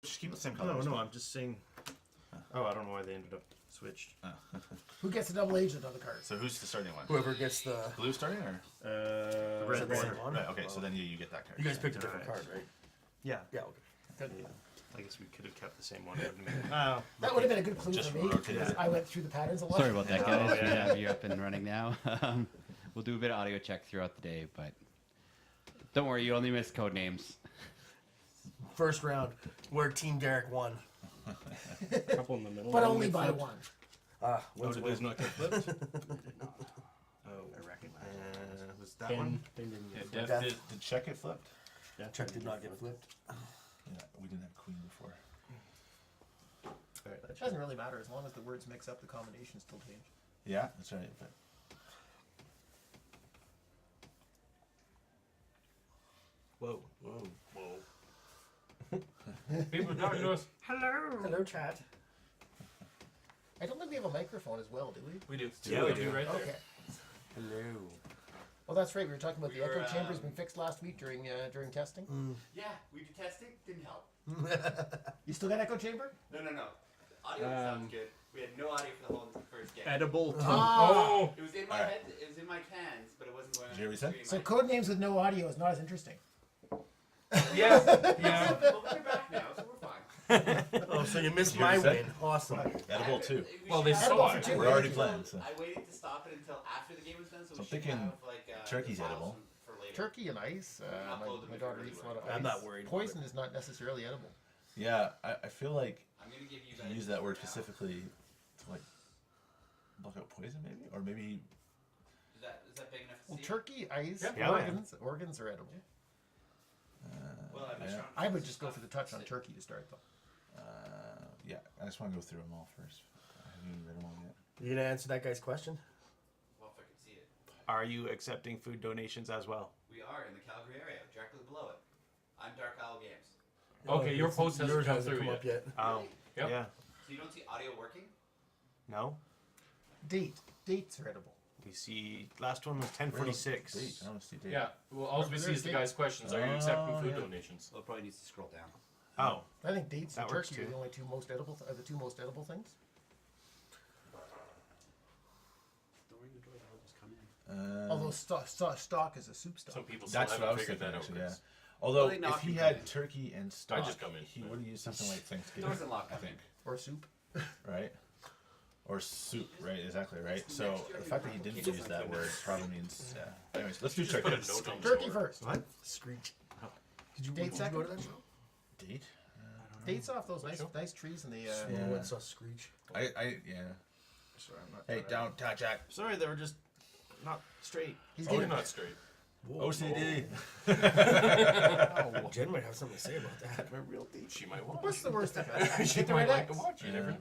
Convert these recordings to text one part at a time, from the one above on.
Just keep the same color. No, I'm just saying. Oh, I don't know why they ended up switched. Who gets a double agent on the card? So who's the starting one? Whoever gets the Blue starting or? Red one. Right. Okay. So then you get that card. You guys picked a different card, right? Yeah. Yeah. Okay. I guess we could have kept the same one. Wouldn't we? That would have been a good clue Just for me. rotate Because it. I went through the patterns a lot. Sorry about that, guys. yeah. We have you up and running now. We'll do a bit of audio check throughout the day, but don't worry, you only miss code names. First round, where Team Derek won. Couple in the middle. But only by one. Oh, Wins did win. those not get flipped? I recognize. Was that one? Yeah, Death. Def did check get flipped? Check did not get flipped. Yeah, we didn't have queen before. It doesn't really matter as long as the words mix up, the combinations still change. Yeah, that's right. But Whoa. People talking to us. Hello, chat. I don't think we have a microphone as well, do we? We do. Yeah, we do. right there. Okay. Hello. Well, that's right. We were talking about We the echo were, chamber's been fixed last week during testing. Yeah, we did testing. Didn't help. You still got echo chamber? No. Audio sounds good. We had no audio for the whole first game. Edible. Ah. It was in my head. It was in my cans, but it wasn't going Did you hear what he said? on. So code names with no audio is not as interesting. Yeah. Well, we're back now, so we're fine. Oh, so you missed Did you hear my what he win. Awesome. edible too. Well, they Edible saw for it. two. We're already playing. So. I waited to stop it until after the game was done, so So we I'm should thinking have like turkey's files edible. for later. Turkey and ice. Upload them My if daughter you eats a really lot of want. ice. I'm not worried about Poison is not necessarily edible. Yeah, I feel like I'm gonna give you you guys use that word now. specifically to like block out poison, maybe, or maybe. Is that big enough to Well, see? turkey, ice, Yeah. organs are edible. Well, I Yeah. I would just go for the touch on turkey to start though. Yeah, I just want to go through them all first. I haven't even read them all yet. You gonna answer that guy's question? Well, if I could see it. Are you accepting food donations as well? We are in the Calgary area, directly below it. I'm Dark Owl Games. Okay, your post hasn't Yours come hasn't through come yet. up yet. Oh. Really? Yeah. So you don't see audio working? No. Dates are edible. We see last one was 1046. Date. I don't see date. Yeah, well, all we see is the guy's questions. Are you accepting food donations? Well, it probably needs to scroll down. Oh. I think dates and That works turkey are too. the only two most edible. Are the two most edible things? Although stock is a soup stock. Some people still That's what I haven't was figured thinking. that out. Actually, yeah. Chris. Although Well, they if knock he you had in. turkey and stock, just come in. he would have used something like Thanksgiving. Doors unlocked, I I think. think. Or soup. Right? Or soup, right? Exactly, right? So the fact that he didn't use that word probably means, yeah. Anyways, let's do Just put turkey. a note on the Turkey door. first. What? Screech. Did you Date did you second? go to that show? Date? Dates off those nice trees in the. Yeah. What's a screech? Yeah. Sorry, I'm not Hey, down, Jack. Sorry, they were just not straight. He's Oh, you're getting. not straight. OCD. Jen might have something to say about that. My real date. She might watch. What's the worst thing? She Hit the might right like to X. watch. You never know.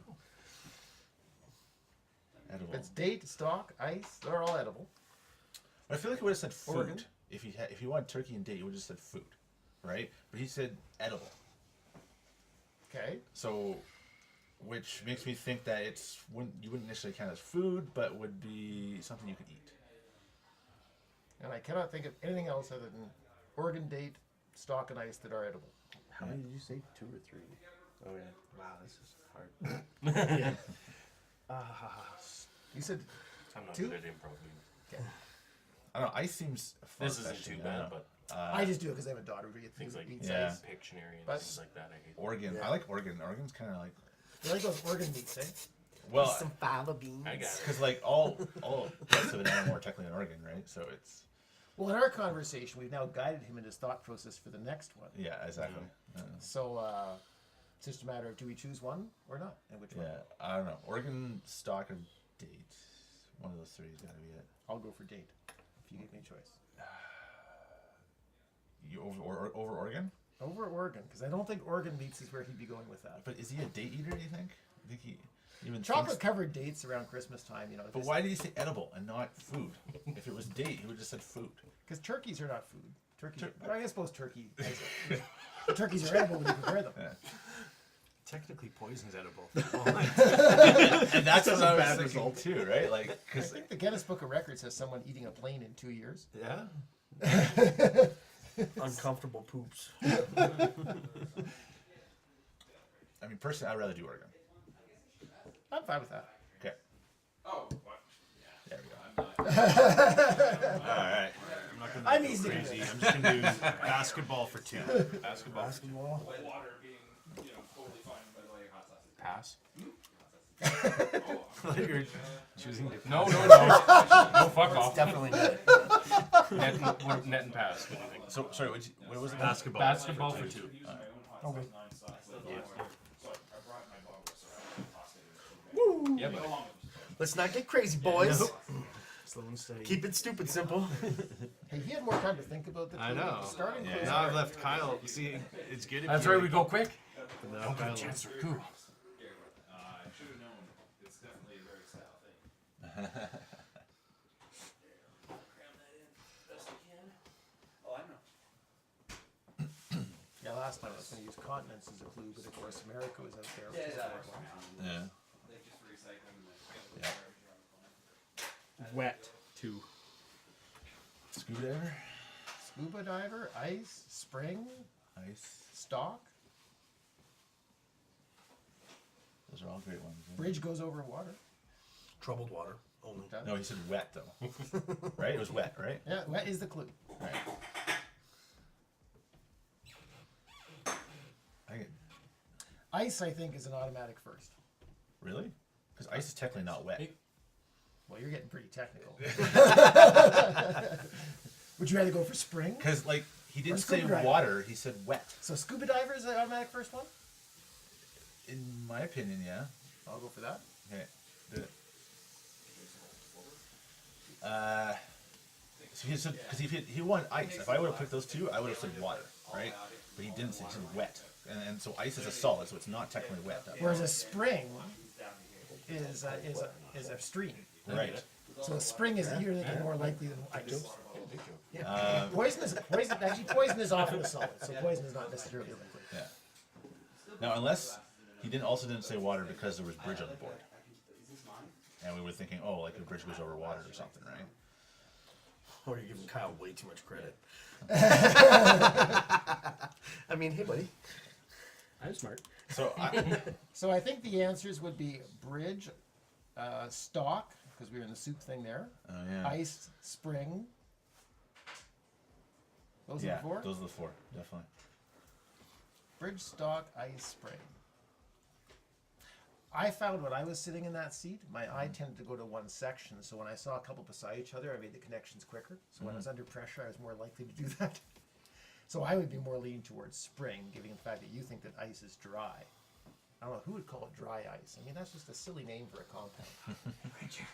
Edible. If it's date, stock, ice, they're all edible. I feel like he would have said food. Oregon. If he wanted turkey and date, he would have just said food, right? But he said edible. Okay. So, which makes me think that you wouldn't necessarily count as food, but would be something you could eat. And I cannot think of anything else other than organ, date, stock, and ice that are edible. How many did you say? 2 or 3? Oh, yeah. Wow, this is hard. You said I'm not Two? good at improv. I don't know. Ice seems fun. This isn't too bad, but I just do it because I have a daughter who eats things like Yeah. ice. Pictionary and But- things like that, I hate. Oregon. Yeah. I like Oregon. Oregon's kind of like You like those organ meats, eh? well, Some fava beans. I got it. because like all parts of an animal are technically an organ, right? So it's Well, in our conversation, we've now guided him in his thought process for the next one. yeah, exactly. So it's just a matter of do we choose one or not, and which one? Yeah, I don't know. Oregon, stock, or date. One of those three has got to be it. I'll go for date if you give me a choice. You over Oregon? Over Oregon, because I don't think organ meats is where he'd be going with that. But is he a date eater? Do you think? I think he even Chocolate thinks- covered dates around Christmas time, you know. But why did he say edible and not food? If it was date, he would have just said food. Because turkeys are not food. But I suppose turkey. Turkeys are edible when you prepare them. Yeah. Technically, poison's edible. And that's what I was bad thinking result. too, right? Like, I because think the Guinness Book of Records has someone eating a plane in 2 years. Yeah? Uncomfortable poops. I mean, personally, I'd rather do Oregon. I'm fine with that. Okay. Oh, There we go. All right. I'm not gonna I'm go easy. crazy. I'm just gonna do basketball for 2. Basketball. Basketball. water being, totally fine by the way hot sauce. Pass. You're choosing to. No, no, fuck off. Definitely not. Net and pass. What do you think? So sorry, what was it? Basketball. Basketball for 2. Okay. Yeah, but Let's not get crazy, boys. Slow and steady. Keep it stupid simple. Hey, he had more time to think about the I clue. know. The starting Yeah. clues Now are- I've left Kyle. See, it's good if that's you right. We go quick. Now Kyle- Cool. Yeah, last time I was going to use continents as a clue, but of course America was out there. which is the right one. Yeah. Wet 2. Scuba diver. Scuba diver, ice, spring, Ice. stock, Those are all great ones. Yeah. bridge goes over water. Troubled water only. No, he said wet though. Right? It was wet, right? Yeah, that is the clue. Right. Ice, I think, is an automatic first. Really? Because ice is technically not wet. Well, you're getting pretty technical. Would you rather go for spring? Because like he Or didn't scuba say diver. water, he said wet. So scuba diver is the automatic first one? In my opinion, yeah. I'll go for that. Okay, do it. So he said because he wanted ice. If I would have picked those two, I would have said water, right? But he didn't say. He said wet, and so ice is a solid, so it's not technically wet. Whereas a spring is a stream. Right. So a spring is you're thinking more likely than ice. Poison is often a solid, so poison is not necessarily a liquid. Yeah. Now, unless he also didn't say water because there was bridge on the board, and we were thinking, oh, like the bridge goes over water or something, right? Or you're giving Kyle way too much credit. I mean, hey, buddy. I'm smart. So So I think the answers would be bridge, stock, because we were in the soup thing there. yeah. Ice, spring. Those are Yeah, the four? those are the four, definitely. Bridge, stock, ice, spring. I found when I was sitting in that seat, my eye tended to go to one section. So when I saw a couple beside each other, I made the connections quicker. So when I was under pressure, I was more likely to do that. So I would be more leaning towards spring, given the fact that you think that ice is dry. I don't know, who would call it dry ice? I mean, that's just a silly name for a compound. Richard,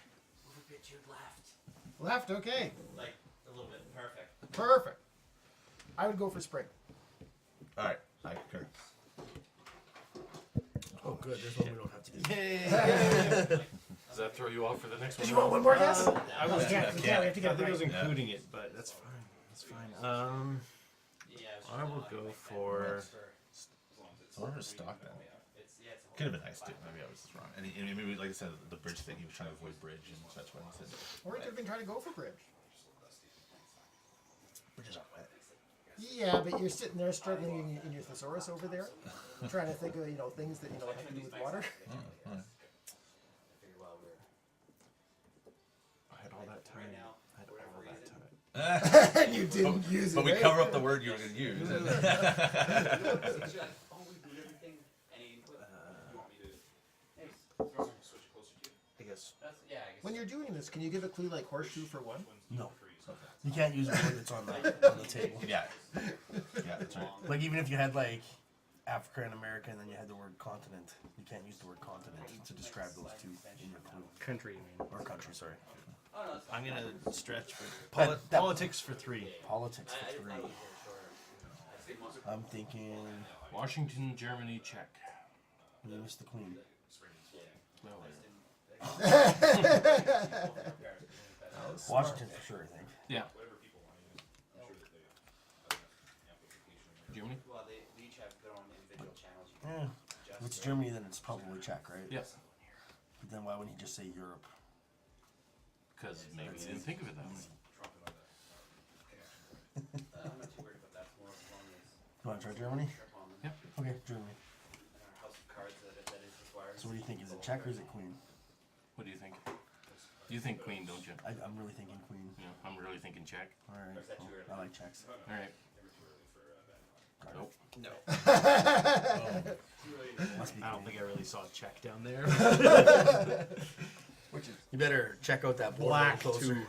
move a bit to your left. Left, okay. Like, a little bit. Perfect. Perfect. I would go for spring. All right, I concur. Oh, good. There's one we don't have to do. Does that throw you off for the next one? Did you want one more guess? I was. We can't, we have to I get it think I was right. including it, but that's fine. That's fine. Yeah, I will go for. So what was stock then? Could have been ice too. Maybe I was wrong. And maybe, like I said, the bridge thing. He was trying to avoid bridge, and so that's why he said. Or he could have been trying to go for bridge. Bridges aren't wet. Yeah, but you're sitting there struggling in your thesaurus over there, trying to think of things that have to do with water. I had all that time. I had all that time. And you didn't use it. But we right? cover up the word you were going to use. Oh, we do everything. Any input? You want me to? I guess. Yeah, I guess. When you're doing this, can you give a clue like horseshoe for one? No. You can't use a word that's on the table. Yeah. Yeah, that's right. Like, even if you had, like, Africa and America and then you had the word continent, you can't use the word continent to describe those two in your clue. Country. Or country, sorry. Oh, no, that's I'm gonna stretch for That- politics for 3. Politics for 3. I'm thinking Washington, Germany, Czech. you missed the Queen. No, Washington for sure, I think. yeah. Germany? Well, they each have their own individual channels. You Yeah. If it's Germany, then it's probably Czech, right? Yes. But then why wouldn't he just say Europe? Because maybe you didn't think of it that way. I'm not too worried about that. More as long as You want to try Germany? trip on them. Yep. Okay, Germany. And our house of cards So what do you think? Is it check or is it queen? What do you think? You think queen, don't you? I'm really thinking queen. Yeah, I'm really thinking check. All right. Well, I like checks. All right. Nope. No. Must be I don't queen. think I really saw a check down there. Which is You better check out that board Black a little closer. too.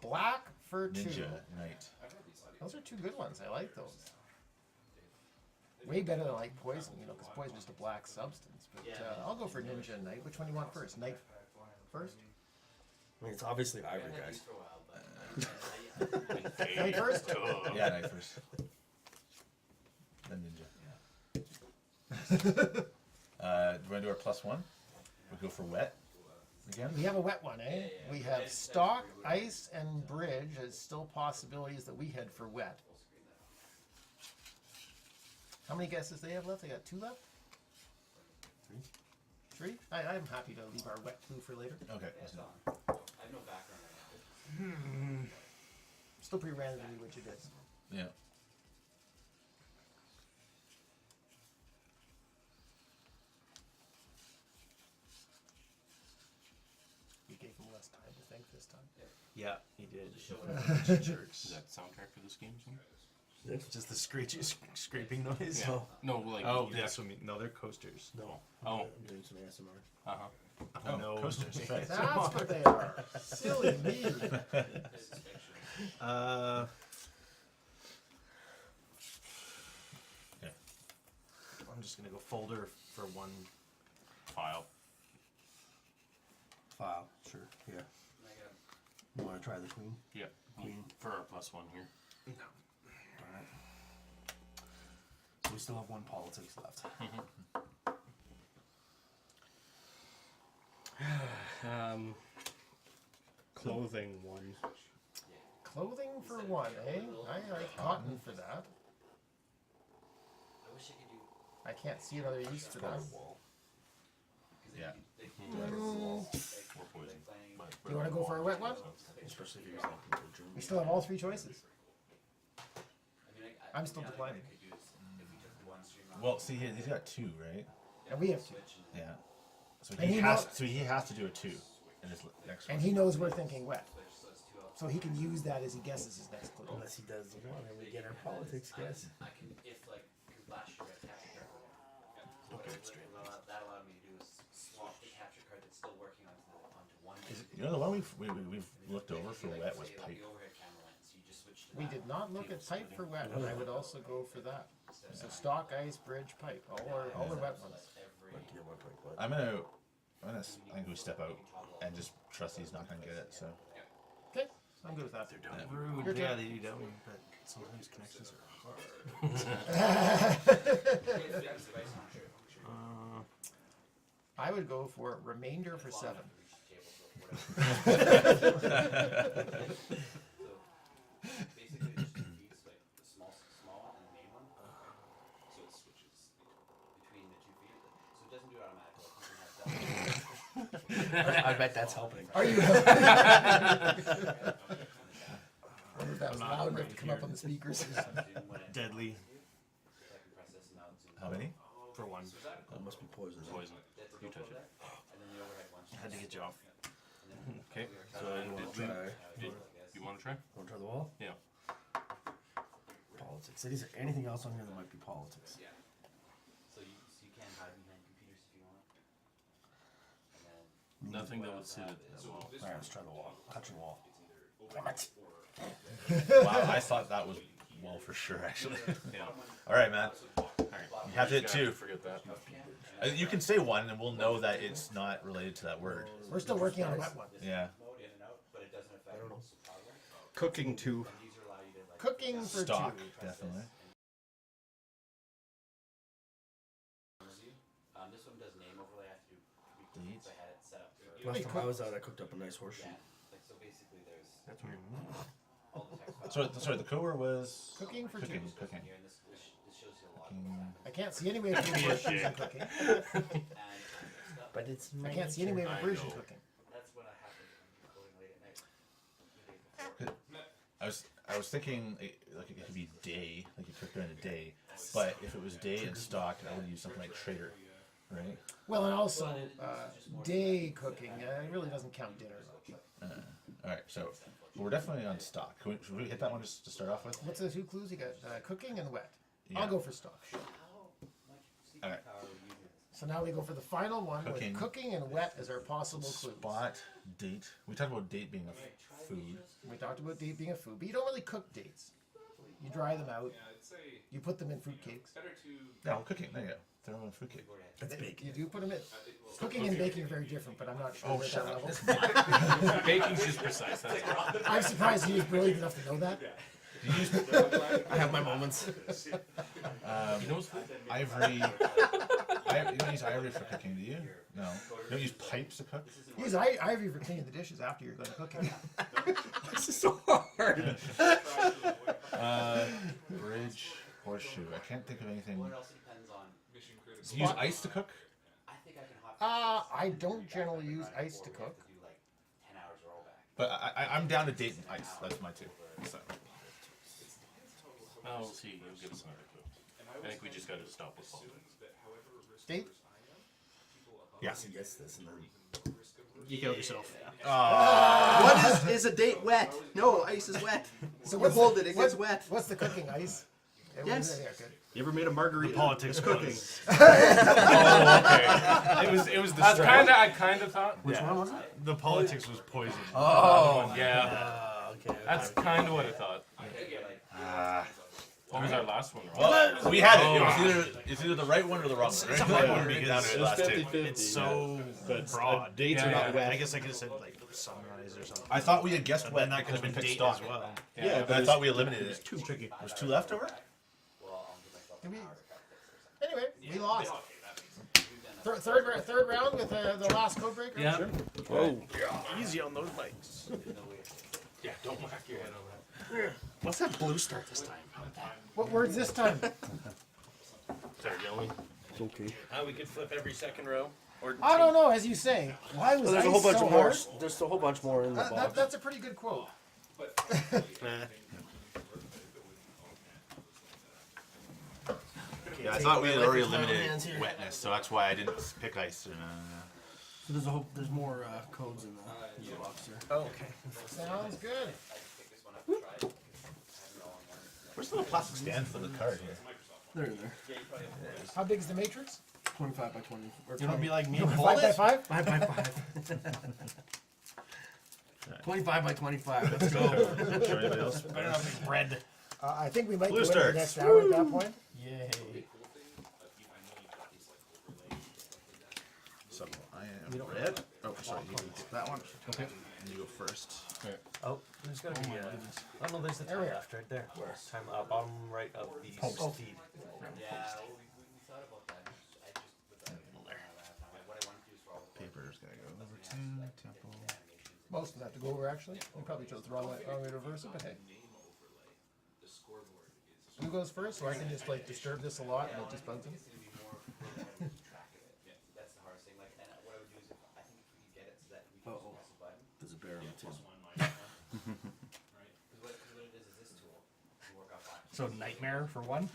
black for 2. Ninja Knight. Those are 2 good ones. I like those. Way better than like poison, you know, because poison is just a black substance. But I'll go for ninja and knight. Which one do you want first? Knight first? I mean, it's obviously ivory, guys. Knight first? Yeah, Knight first. Then Ninja. Do you want to do our +1? We go for wet again? We have a wet one, eh? We have stock, ice, and bridge as still possibilities that we had for wet. How many guesses they have left? They got 2 left? 3? I'm happy to leave our wet clue for later. Okay. I have no background right now. Still pretty random to me which it is. Yeah. We gave him less time to think this time. Yeah, he did. Is that the soundtrack for this game? Something? Just the scraping noise. Yeah. No, like. Oh, that's what I mean. No, they're coasters. No. Oh. I'm doing some ASMR. Uh huh. Oh, no. coasters. Right. That's what they are. Silly me. Okay. I'm just gonna go folder for 1. File. File. Sure. Yeah. You want to try the queen? Yeah. Queen for our +1 here. Alright. So we still have 1 politics left. Clothing 1. Clothing for 1, eh? I like cotton for that. I wish I could do. I can't see another use for that. Yeah. Or poison. Do you want to go for a wet one? Especially if you use like people German. We still have all 3 choices. I mean, I'm still declining. Could use if we took one stream off. Well, see, he's got 2, right? And we have 2. Yeah. So And he he has. know- So he has to do a 2 in his next And one. he knows we're thinking wet. So it's 2 out. So he can use that as he guesses his next clue. Unless he does the 1 and we get our politics guess. I can, if like, because last year I captured card. That allowed me to do is swap the capture card that's still working onto one. You know, the one we've looked over for wet was pipe. The overhead camera lens, so you just switch to We that. did not look at pipe for wet, and I would also go for that. So stock, ice, bridge, pipe, all are wet ones. I'm gonna I think we step out and just trust he's not gonna get it. So Okay, I'm good with that. Rude. Your Yeah, turn. they do that one, but sometimes connections are hard. I would go for remainder for 7. Basically, it just defeats like the small one and the main one, so it switches between the 2 feet. So it doesn't do it automatically. You can have that. I bet that's helping. Are you? I wonder if that was loud enough to come up on the speakers. Deadly I can press this and now it zooms how many? for 1. That must be poison. Poison. That's You the touch it. and then the overhead one. I had to get you off. Okay. So you want to try? You want to try? Want to try the wall? Yeah. Politics. Is there anything else on here that might be politics? Yeah. So you can hide behind computers if you want. And then Nothing that would suit it that well. Alright, let's try the wall. Touching wall. Damn it. Wow, I thought that was well for sure actually. Yeah. All right, man. All right. You have to hit Just gotta 2. Forget that. You can say 1, and we'll know that it's not related to that word. We're still working on a wet one. Yeah. mode in and out, but it doesn't affect most of the hardware. Cooking 2. And these allow you to like Cooking for Stock, 2. definitely. This one does name overlay. I have to do Delete. because I had it set up. Last time I was out, I cooked up a nice horseshoe. Yeah. Like so basically there's That's weird. all the text Sorry, the cover was Cooking for 2. cooking. here, and this shows you a lot of what's happening. I can't see any way of version cooking. And But it's I can't see any way of I version know. cooking. that's what happens when I'm coding late at night. I was thinking like it could be day, like you cook during the day. But if it was day and stock, I would use something like Trader. right? Well, and also day cooking. It really doesn't count dinner. All right, so we're definitely on stock. Should we hit that one just to start off with? What's the 2 clues? You got cooking and wet. Yeah. I'll go for stock. All right. So now we go for the final one Cooking. with cooking and wet as our possible clues. Spot, date. We talked about date being a food. We talked about date being a food, but you don't really cook dates. You dry them out. You put them in fruit cakes. No, cooking. There you go. Throw them in fruit cake. That's bacon. You do put them in. Cooking and baking are very different, but I'm not sure we're at that level. Baking's just precise. That's all. I'm surprised he was brilliant enough to know that. I have my moments. He knows food. Ivory. You don't use ivory for cooking, do you? No. You don't use pipes to cook? Use ivory for cleaning the dishes after you're done cooking. This is so hard. Bridge, horseshoe. I can't think of anything. What else depends on? Do you use ice to cook? I think I can hop. I don't generally use ice to cook. Do like 10 hours rollback. But I'm down to date and ice. That's my two. So. I'll see. He'll give us another clue. I think we just got to stop with Paul. Date? Yes. Yes, this and then you killed yourself. What is a date wet? No, ice is wet. So You hold it, it gets wet. What's the cooking ice? Yes. Yeah, good. You ever made a margarita? Politics It's cooking. It was the That's kind of I kind of thought. Which one was it? The politics was poison. Oh, Yeah. okay. That's kind of what I thought. What was our last one? Well, we had it. It's either the right one or the wrong one. It's a Right? hard one because Down to the last two. 50-50. it's so broad. Dates Yeah, are not yeah. wet. I guess I could have said like sunrise or something. I thought we had guessed But wet. then that could have been picked date stock. as well. Yeah, But I thought we eliminated it's it. too tricky. There's two left over? Did we- Anyway, we lost. Third round with the last code breaker. Yeah. Whoa. Easy on those bikes. Yeah. Don't whack your head on that. Let's have blue start this time. What words this time? Start yelling. It's okay. We could flip every second row. Or I don't know, as you say. Why was Well, there's ice a whole bunch so more. hard? There's a whole bunch more in the box. That's a pretty good quote. Yeah, I thought we had already With my eliminated hands here. wetness, so that's why I didn't pick ice. So there's more codes in the box here. Oh, okay. Sounds good. Where's the little plastic stand for the card here? They're in there. How big is the matrix? 25 by 20. Or you want to be like me? 5 by 5? 5 by 5. 25 by 25. Let's go. Show anybody else? Better not be bread. I think we might Blue go into the starts. next hour at that point. Yay. So I am red. Oh, sorry, you can take that one. Okay. And you go first. Oh, there's gotta be oh no, there's the There we time are. left right there. Time bottom right of the feed. Yeah, we thought about that. I just what I wanted to do is for all the Paper's gonna go over to temple. Most of them have to go over, actually. We probably chose the wrong way to reverse it, but hey. Who goes first? So I can just like disturb this a lot and it just bugs him. that's the hardest thing. Like, and what I would do is, I think if we could get it so that we can just press a button. There's a bear on the table. Because what it is this tool to work off on. So nightmare for one.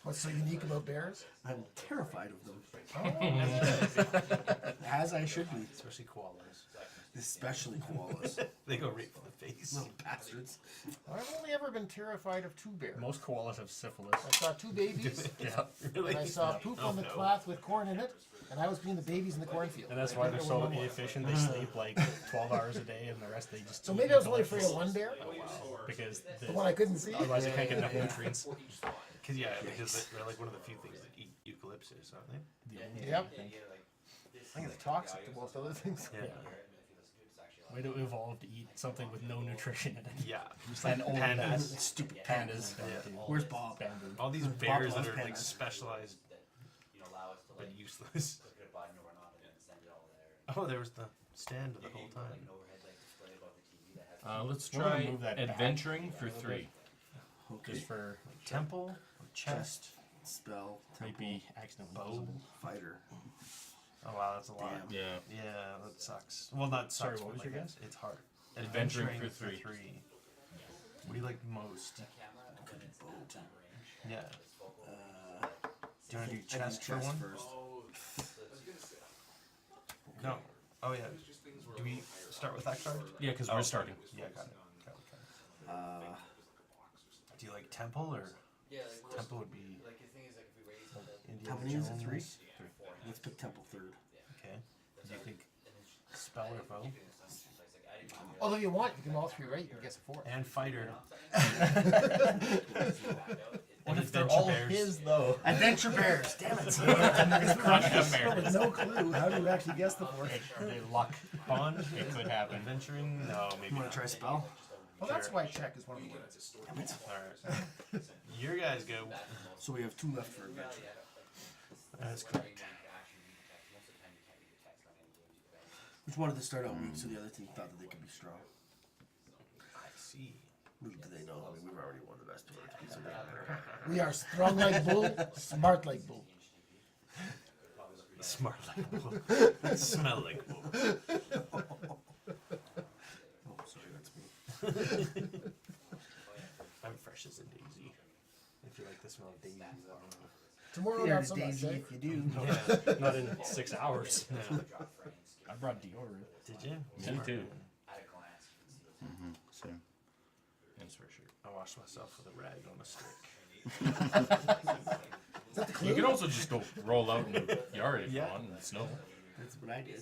What's so unique about bears? I'm terrified of them. Oh, As I should be. Especially koalas. Especially koalas. They go right for the face. Little bastards. I've only ever been terrified of 2 bears. Most koalas have syphilis. I saw 2 babies, Yeah. and I saw poop on the cloth with corn in it, and I was between the babies in the cornfield. And that's why they're so inefficient. They sleep like 12 hours a day, and the rest they just. So eat maybe I was only eucalyptus. afraid of 1 bear, Because the one I couldn't see. otherwise they can't get enough nutrients. Because they're like one of the few things that eat eucalyptus, aren't they? Yep. I think it's toxic to most other things. Yeah. Way to evolve to eat something with no nutrition in it. Yeah. And only Pandas. that. Stupid pandas. Where's Bob? Bamboo. All these Bob bears that loves are like pandas. specialized Allow us to but like useless. click a button or whatnot and then send it all there. Oh, there was the stand the whole time. Like an overhead like display above the TV that has Let's We're gonna try move that back. adventuring for 3. Just for Temple, chest, spell, temple, maybe accidentally bow, visible. fighter. Oh wow, that's a lot. Damn. Yeah. Yeah, that sucks. Well, not Sorry, sucks. what but was your like, guess? It's hard. Adventuring for 3. What do you like most? Could be bow too. Yeah. Do you want to do I chess do for chess one? first. No. Oh yeah. Do we start with that card? Yeah, because Oh, we're starting. Yeah, got it. Uh, Do you like temple or Yeah, like, temple would be like the thing is, like, if we raise the Indiana how many is it? Jones? 3? Three. Let's pick temple third. Okay. Do you think spell or bow? Although if you want, you can all three right. You can guess a 4. And fighter. What if they're Adventure all Bears. his though? Adventure Bears. Damn it. Well, with no clue, how do you actually guess the 4? Are they luck bond? It could happen. Adventuring? No, maybe. You want not. to try spell? Well, that's why check is one of the words. Alright. Your guys go. So we have 2 left for adventure. That's correct. Which wanted to start out weak, so the other team thought that they could be strong. I see. Little do they know. I mean, we've already won the best tournament. So We are strong like bull, smart like bull. Smart like bull. Smell like bull. oh, sorry, that's me. I'm fresh as a daisy. If you like the smell of daisies, I don't know. Tomorrow, Here, not so much. Daisy, Eh? if you do. Yeah, not in 6 hours. No. I brought deodorant. Did you? Me too. So And sweatshirt. I washed myself with a rag on a stick. Is that the You clue? can also just go roll out in the yard if you Yeah. want in the snow. That's what I did.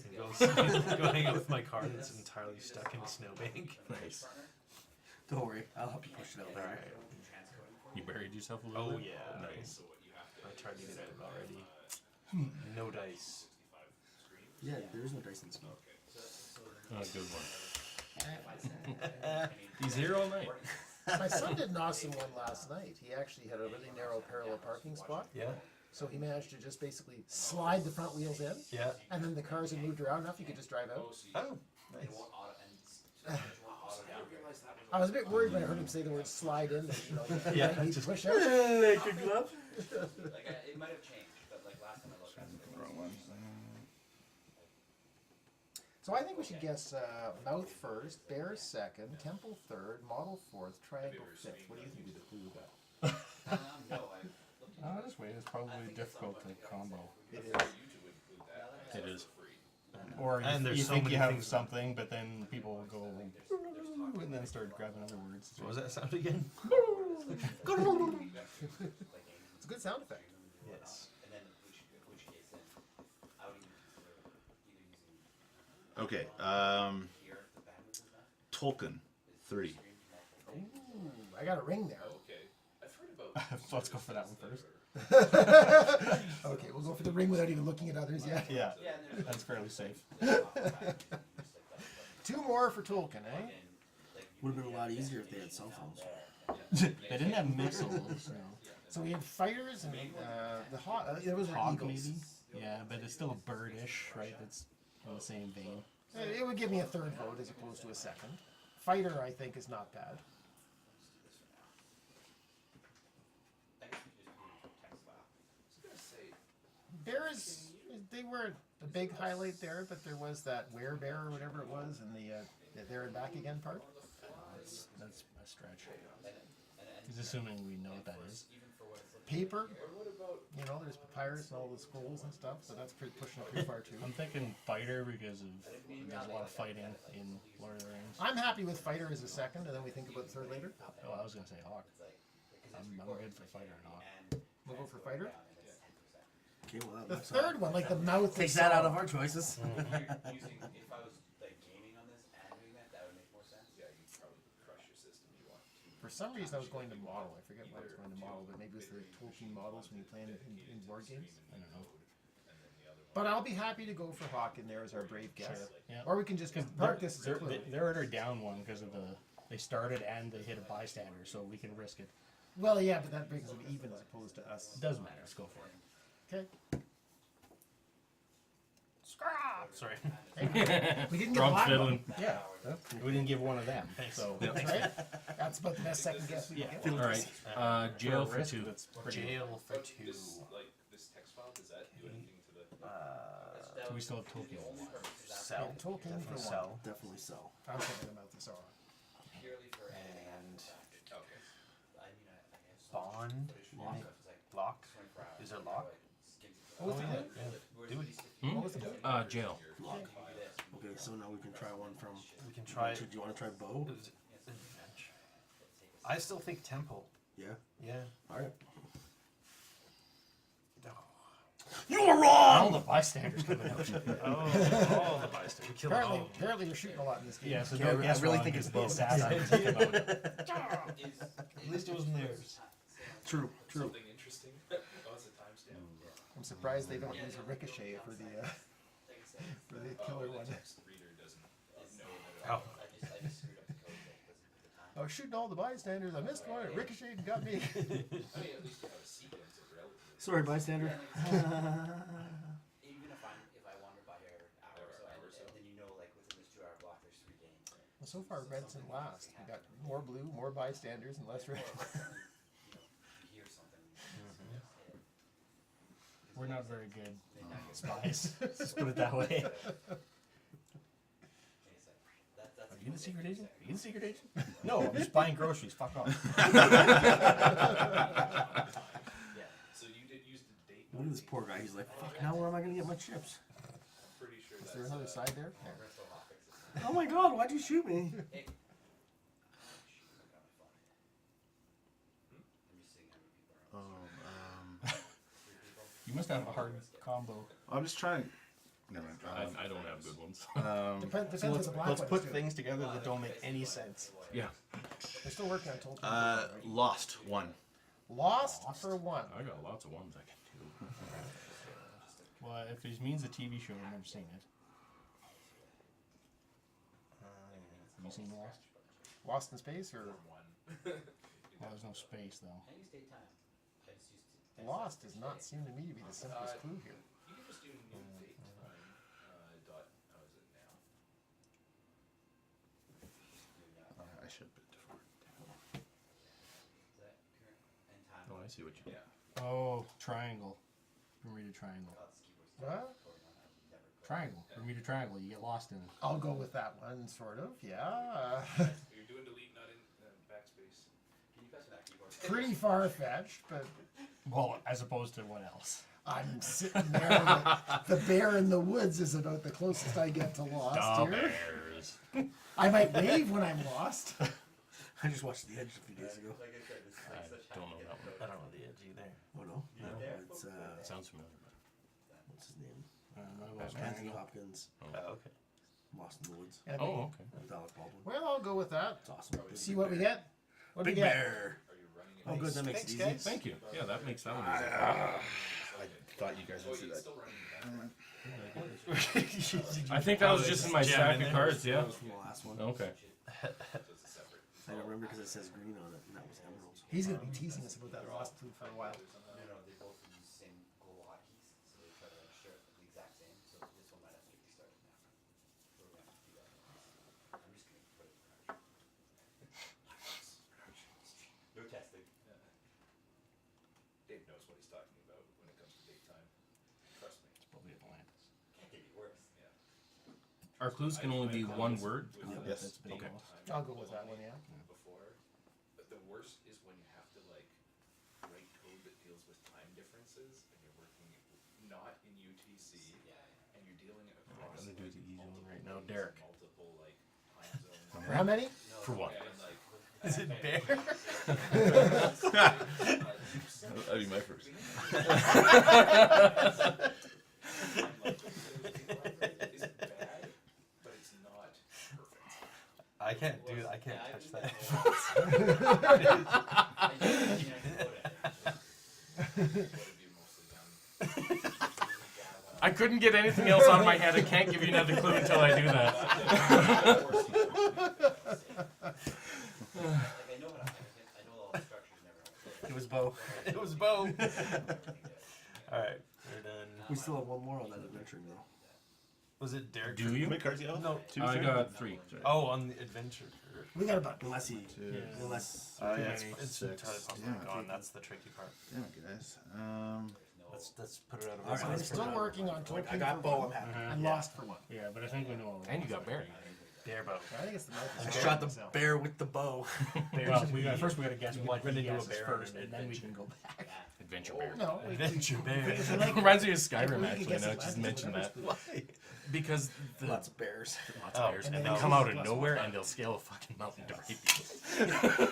Go hang out with my car that's entirely stuck in a snowbank. Nice. Don't worry, I'll help you push it out later. Alright. You buried yourself a little Oh bit? yeah. Nice. I tried to get it out already. No dice. Yeah, there is no dice in snow. Oh, good one. He's here all night. My son did an awesome one last night. He actually had a really narrow parallel parking spot. Yeah. So he managed to just basically slide the front wheels in, Yeah. and then the cars had moved around enough you could just drive out. Oh. I was a bit worried when I heard him say the word slide in, that, you know, you Yeah, might need to just- push out. Electric glove. Like, it might have changed, but like last time I looked, that's what it was. So I think we should guess mouth first, bear second, temple third, model fourth, triangle fifth. What do you think would be the clue of that? No, I looked This way is probably difficult to combo. It is. It is. Or And there's you so think many you have things- something, but then people will go and then start grabbing other words. What was that sound again? It's a good sound effect. Yes. and then which case then I would even consider either using Okay. here the bandwidth is that. Tolkien, 3. Ooh, I got a ring there. Let's go for that one first. Okay, we'll go for the ring without even looking at others yet. Yeah, that's fairly safe. 2 more for Tolkien, eh? Would have been a lot easier if they had cell phones. They didn't have mixels. So we had fighters and the hawk. There was an Hawk eagles. maybe. Yeah, but it's still a birdish, right? That's in the same vein. It would give me a third vote as opposed to a second. Fighter, I think, is not bad. Bears, they were a big highlight there, but there was that werebear or whatever it was in the there and back again part. That's a stretch. He's assuming we know what that is. Paper, you know, there's papyrus and all the scrolls and stuff, so that's pushing it pretty far too. I'm thinking fighter because of there's a lot of fighting in Lord of the Rings. I'm happy with fighter as a second, and then we think about the third later. Oh, I was gonna say hawk. I'm good for fighter and hawk. We'll go for fighter. Okay, well, The that third one, like the mouth. takes is that out solid. of our choices. Using if I was like gaming on this and doing that, that would make more sense. Yeah, you'd probably crush your system. You want For some reason, I was going to model. I forget why I was going to model, but maybe it was the Tolkien models when you play in board games. I don't know. But I'll be happy to go for hawk in there as our brave guess. Yeah. Or we can just park this as a clue. They're already down one because of they started and they hit a bystander, so we can risk it. Well, yeah, but that brings them even as opposed to us. It doesn't matter. Let's go for it. Okay. Sorry. We didn't get Drunk black one. fiddling. Yeah. We didn't give one of them. So Right? That's about the best second guess we can get. All right. Jail for risk, 2. that's pretty. Jail for 2. So we still have Tolkien. Sell. Yeah, Tolkien for one. Sell. Definitely sell. I'm thinking about this all. purely for And I mean, I guess bond. lock. Lock. Is there lock? What was the clue? Do it. What was the clue? Jail. Lock. Okay, so now we can try one from. We can try. Do you want to try bow? I still think tempo. Yeah. Yeah. All right. You were All wrong. the bystanders coming out. Oh, the bystander. Kill them all. Apparently you're shooting a lot in this game. Yeah, so Okay, don't I guess really wrong, think it's because the both. assassins come out. At least it wasn't theirs. True. True. Something interesting. Oh, it's a timestamp. I'm surprised they don't use a ricochet for the killer one. Reader doesn't know that. Oh. I just screwed up the code that doesn't put the time. I was shooting all the bystanders. I missed one. It ricocheted and got me. I mean, at least you have a sequence of relatively. Sorry, bystander. Even if I wander by here hour or so, then you know, like within this 2-hour block, there's 3 games. Well, so far, red's in last. We got more blue, more bystanders, and less red. You hear something. We're not very good spies. Let's put it that way. That's Are you the secret agent? Are you the secret agent? No, I'm just buying groceries. Fuck off. Yeah. So you did use the date. Look at this poor guy. He's like, fuck, now where am I going to get my chips? Pretty sure Is that's there another side there? rental hot fixes. Oh my god, why'd you shoot me? Hey. Shoot, I got my phone. I'm just seeing how many people are on. 3 people. You must have a hard combo. I'm just trying. Never mind. I don't have good ones. Depends So what let's, the black let's one put is, too. things together that don't make any sense. Yeah. They're still working on Tolkien. Lost one. Lost for one. I got lots of ones I can do. Well, if it means a TV show, I've never seen it. Have you seen Lost? Lost in space or Well, there's no space, though. I use date time. I just used to. Lost does not seem to me to be the simplest clue here. You can just do new date time. Dot. How is it now? I should put different. Is that current and time? Oh, I see what you. Yeah. Oh, triangle. Bermuda Triangle. Oh, it's keyboard. What? Triangle. Bermuda Triangle. You get lost in it. I'll go with that one, sort of. Yeah. You're doing delete, not in backspace. Can you pass me that keyboard? Pretty far-fetched, but Well, as opposed to what else? I'm sitting there. The bear in the woods is about the closest I get to lost here. Bears. I might wave when I'm lost. I just watched The Edge a few days ago. Like I said, this I don't know that one. I don't know the edge either. Oh no? No, it's, Sounds familiar. what's his name? Well, Anthony Hopkins. Oh, okay. Lost in the Woods. And Oh, okay. With Alec Baldwin. well, I'll go with that. It's awesome. See what we get. What do we Big get? Bear. Oh good, that makes it easy. Thanks, guys. Thank you. Yeah, that makes that one easy. I thought you guys would see that. I think that was just in my stack of cards, yeah. That was from the last one. Okay. I don't remember because it says green on it, and that was emeralds. He's going to be teasing us about that lost clue for a while. No, they both use the same global hotkeys, so they try to share the exact same. So this one might have 50 stars now. So we're gonna have to do that. I'm just gonna put it in no testing. Dave knows what he's talking about when it comes to daytime. Trust me. It's probably Atlantis. Can't get any worse. Yeah. Our clues can only be one word. Yes. That's big. Okay. I'll go with that one, yeah. Before, but the worst is when you have to like write code that deals with time differences, and you're working not in UTC, and you're dealing across gonna do the easy one multiple right now. days, Derek. multiple like time zones. For how many? For what? And like Is it bear? That'd be my first. It's bad, but it's not perfect. I can't do. I can't touch that. I couldn't get anything else on my head. I can't give you another clue until I do that. It was Bo. It was Bo. All right, we're done. We still have one more on that adventure though. Was it Derek? Do you? How many cards do you have? No, two. I three? got 3. Oh, on the adventure. We got about Unless he, Two. unless Oh, Yeah, yeah, it's, it's it's six. entirely possible. Yeah. Gone. That's the tricky part. Damn it, guys. Let's put it out of All our right, I'm let's still put it working on I Tolkien got for Bo. I'm one. happy. I'm lost for one. Yeah, but I think we know. And you got Barry. Bear bow. I think it's the I microphone. shot the bear with the bow. Well, first we got to guess You what want me he to do a guesses bear first, on and then we adventure? can go back. Adventure Bear. No, Adventure Bear. Reminds me of Skyrim, we could actually, guess now Atlantis just or mentioned that. whatever. Because the Lots of bears. lots of bears, And and then they'll it's come out of plus nowhere and they'll scale a fucking mountain to rape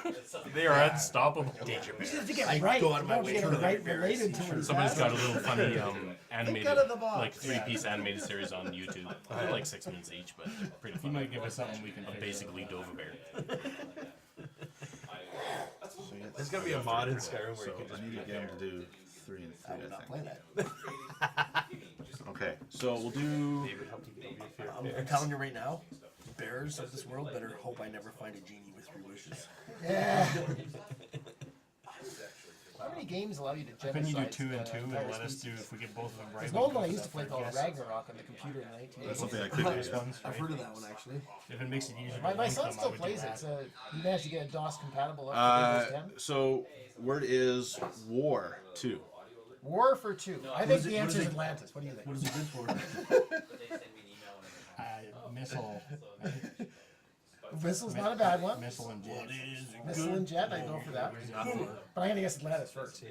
you. They are unstoppable. Danger You bears. just have to get I right. go out of my You way don't to get it right embarrass related to what he's Somebody's got a asking. little funny animated, out of the box. like 3-piece animated series on YouTube. They're like 6 minutes each, but they're pretty You funny. might give us something we can Of figure basically out. Dova Bear. There's gonna be a mod in Skyrim where So you can just I need to get him to do 3 and 3, I would I not play think. that. Okay, so we'll do. David help you get over your fear of I'm bears. telling you right now, bears of this world better hope I never find a genie with 3 wishes. Yeah. How many games allow you to genocide? Couldn't you do 2 and 2 and entire let us do, species? if we get both of them right? There's we an old can one I go used to for play that called guess. Ragnarok on the computer in the 1980s. That's something I could Those do. ones, I've right? heard of that one actually. If it makes it easier. My to son link them, I still would do plays it. that. So he managed to get a DOS compatible up to Windows 10. So word is War 2. War for 2. I think is it- the what answer is is it- Atlantis. What do you think? What is it good for? Missile. Whistle's not a bad one. Missile and jet. Missile and Jet, I go for that. But I'm gonna guess Atlantis first.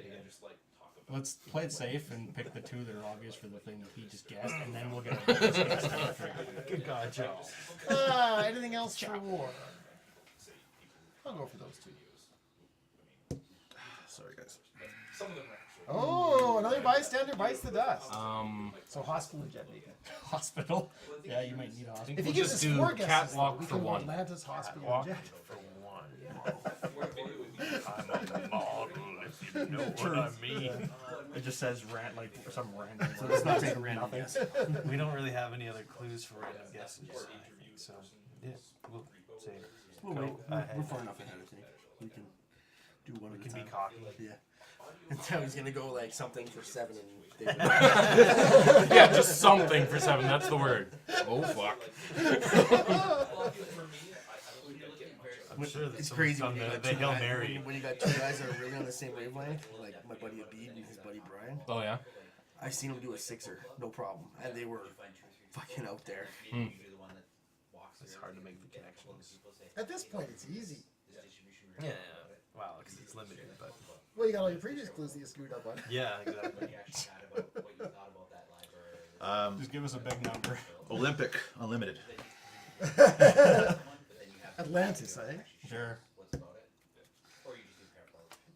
Let's play it safe and pick the 2 that are obvious for the thing that he just guessed, and then we'll get a bonus guess after. Good God, Joe. Anything else for War? I'll go for those 2. Sorry, guys. Some of them are actually. Oh, another bystander bites the dust. Um, So hospital and jet maybe. Hospital. Yeah, you might need a hospital. If he we'll gives just us do 4 guesses, catwalk we for can go 1. Atlantis, hospital, Catwalk and jet. For one. I'm a model, if you know what I mean. It just says like some random. So let's not take a random Nothing. guess. We don't really have any other clues for random guesses, I think, so yeah, we'll say We'll go wait. ahead. We're far enough ahead, I think. We can do one We at a can be time. cocky. Yeah. Until he's gonna go like something for 7 and David. Yeah, just something for 7. That's the word. Oh fuck. I'm sure that It's someone's crazy done when you got the two Hail guys- Mary. when you got 2 guys that are really on the same wavelength, like my buddy Abid and his buddy Brian. Oh yeah. I seen them do a 6er, no problem, and they were fucking out there. It's hard to make the connections. At this point, it's easy. Yeah, wow, because it's limited, but Well, you got all your previous clues that you screwed up on. yeah, exactly. Just give us a big number. Olympic Unlimited. Atlantis, eh? Sure.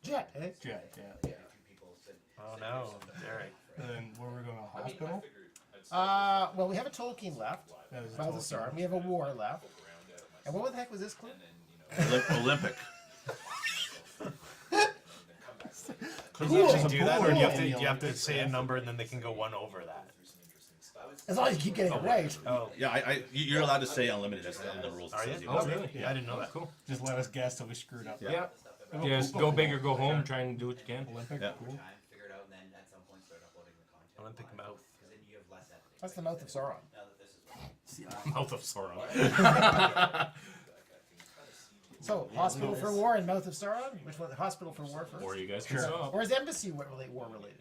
Jet, eh? Jet, yeah. Oh no, Derek. And then where we're going, a hospital? Well, we have a Tolkien left. That was a Balthasar. Tolkien. We have a war left. And what the heck was this clue? Olympic. Can you actually do that, or do you have pool. to, you have to say a number and then they can go 1 over that? As long as you keep getting it right. Oh, Yeah, you're allowed to say unlimited. That's in the rules. are you? Says you Oh, must. really? Yeah. I didn't know that. Cool. Just let us guess till we screwed up. Yeah. Yes, go big or go home. Try and do what you can. Olympic, Yeah. cool. Olympic mouth. That's the mouth of Sauron. See, Mouth of Sauron. So, hospital for war and mouth of Sauron? Which one? Hospital for war first? Or you guys can Sure. stop. Or is embassy war related?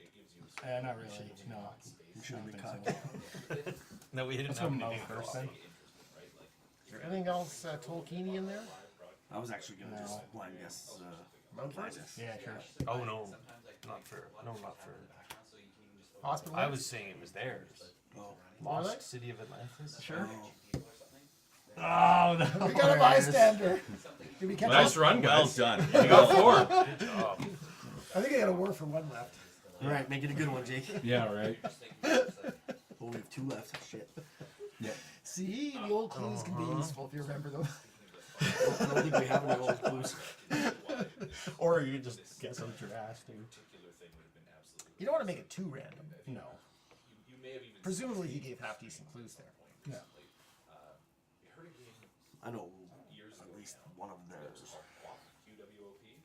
Not really. No. we should have been I don't cocky. think so. No, we didn't Let's have go any mouth names. first then. Is there anything else Tolkienian there? I was actually gonna No. just blind guess. Mouth Blind first? guess. Yeah, sure. Oh no, not for Hospital? I was saying it was theirs. Oh. Lost? City of Atlantis. Sure. Oh, no. We got a bystander. Did we catch Nice up? run, Well guys. done. You got 4. I think I got a war for 1 left. All right, make it a good one, Jake. Yeah, right. Oh, we have 2 left. Shit. See, the old clues can be useful if you remember them. I don't think we have any old clues. Or you just guess what you're asked to. You don't want to make it too random. No. Presumably, he gave half decent clues there. No. I know at least one of theirs.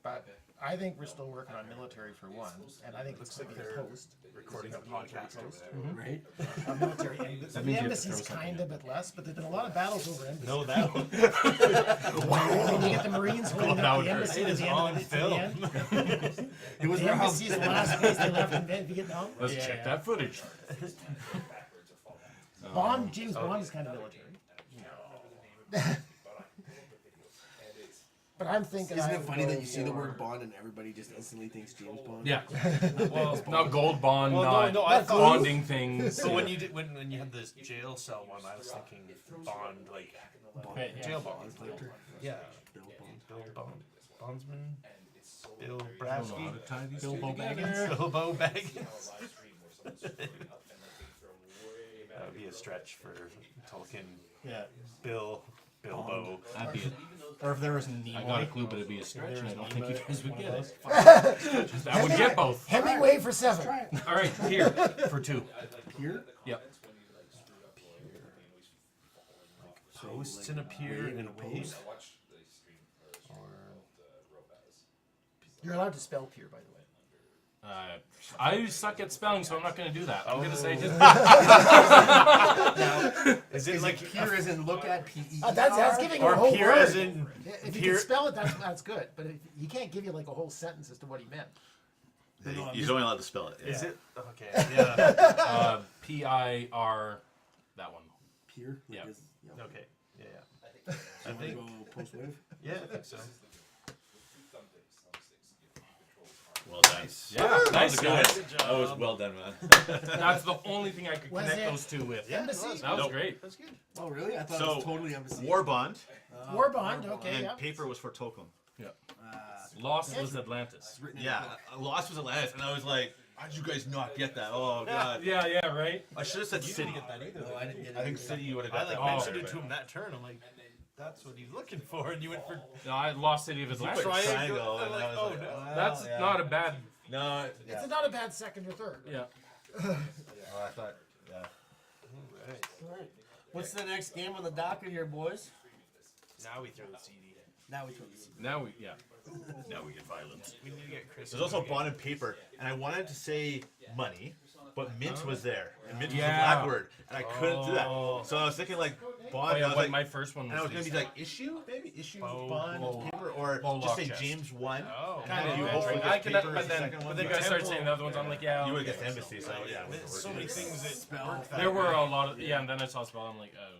But I think we're still working on military for 1, and I think it's going to be a post. Recording a podcast over there. Right? A military embassy. The means you have to embassy's throw something kind of, but less. But there's been a lot of battles over embassies. No, that one. When you get the Marines holding up the embassy It at is the end on of the film. end. It was The their house. embassy's the last place they left in Vietnam. Let's Yeah, check yeah. that footage. James Bond is kind of military. But I'm thinking. Isn't I it would funny go that you see the for- word Bond and everybody just instantly thinks James Bond? Yeah. Well, not gold bond, Well, not no, I thought bonding things. So when you did when you had this jail cell one, I was thinking Bond, like jail Bond. Yeah. Bill Bond. Bondsman. Bill Brasky. Bilbo Baggins. Bilbo Baggins. That would be a stretch for Tolkien. Yeah. Bilbo. That'd be Or if there was Nimoy. I got a clue, but it'd be a stretch, and I don't think you guys would get it. it. I would get both. Hemingway for 7. All right, here for 2. Here? Yep. Posts in a pier and a wave. Or You're allowed to spell pier, by the way. I suck at spelling, so I'm not going to do that. I'm going to say just. is it like Pier isn't look at PE. That's giving you a or whole pier word. as in If you pier? can spell it, that's good. But he can't give you like a whole sentence as to what he meant. He's only allowed to spell it. Is it okay? Yeah. PIR. That one. Pier? Yeah. Okay. Yeah. I think. Go post wave? Yeah, I think so. Well done. Yeah, nice guys. That was well done, man. That's the only thing I could Was connect it those two with. Embassy? That was Nope. great. That's good. Oh, really? I thought it So, was totally embassy. War Bond War Bond, okay, and yeah. paper was for Tolkien. Lost was Atlantis. Yeah, Lost was Atlantis, and I was like, how did you guys not get that? Oh god. Yeah, right. I should have said city. That either. No, I didn't get it. I think city you would have I got like that. mentioned better, it to him that turn. I'm like, that's what he's looking for, and you went for No, I lost City of but- Atlantis. Triangle, I'm and like, I was oh, like, no. well, That's yeah. not a bad. No. Yeah. It's not a bad second or third. Yeah. Oh, I thought. Yeah. Alright. What's the next game on the docket here, boys? Now we throw the CD. Now we throw this. Now we Now we get violence. We need to get Chris. There's also bond and paper, and I wanted to say money, but mint was there, and mint was a Yeah. black word, and I couldn't do that. Oh. So I was thinking like Oh bond. yeah, I was what like, my first one and I was was. gonna be like issue, maybe issue, Bow- bond, bow- paper, or bow just lock say chest. James 1. Oh, And Kind then you of. hopefully I get could, paper but as the then, second one. but then you guys started saying the other ones. I'm like, yeah. You would okay. have guessed embassy, so yeah. it There's wouldn't so work. many things that work that There were way. a lot of and then I saw spell. I'm like, oh.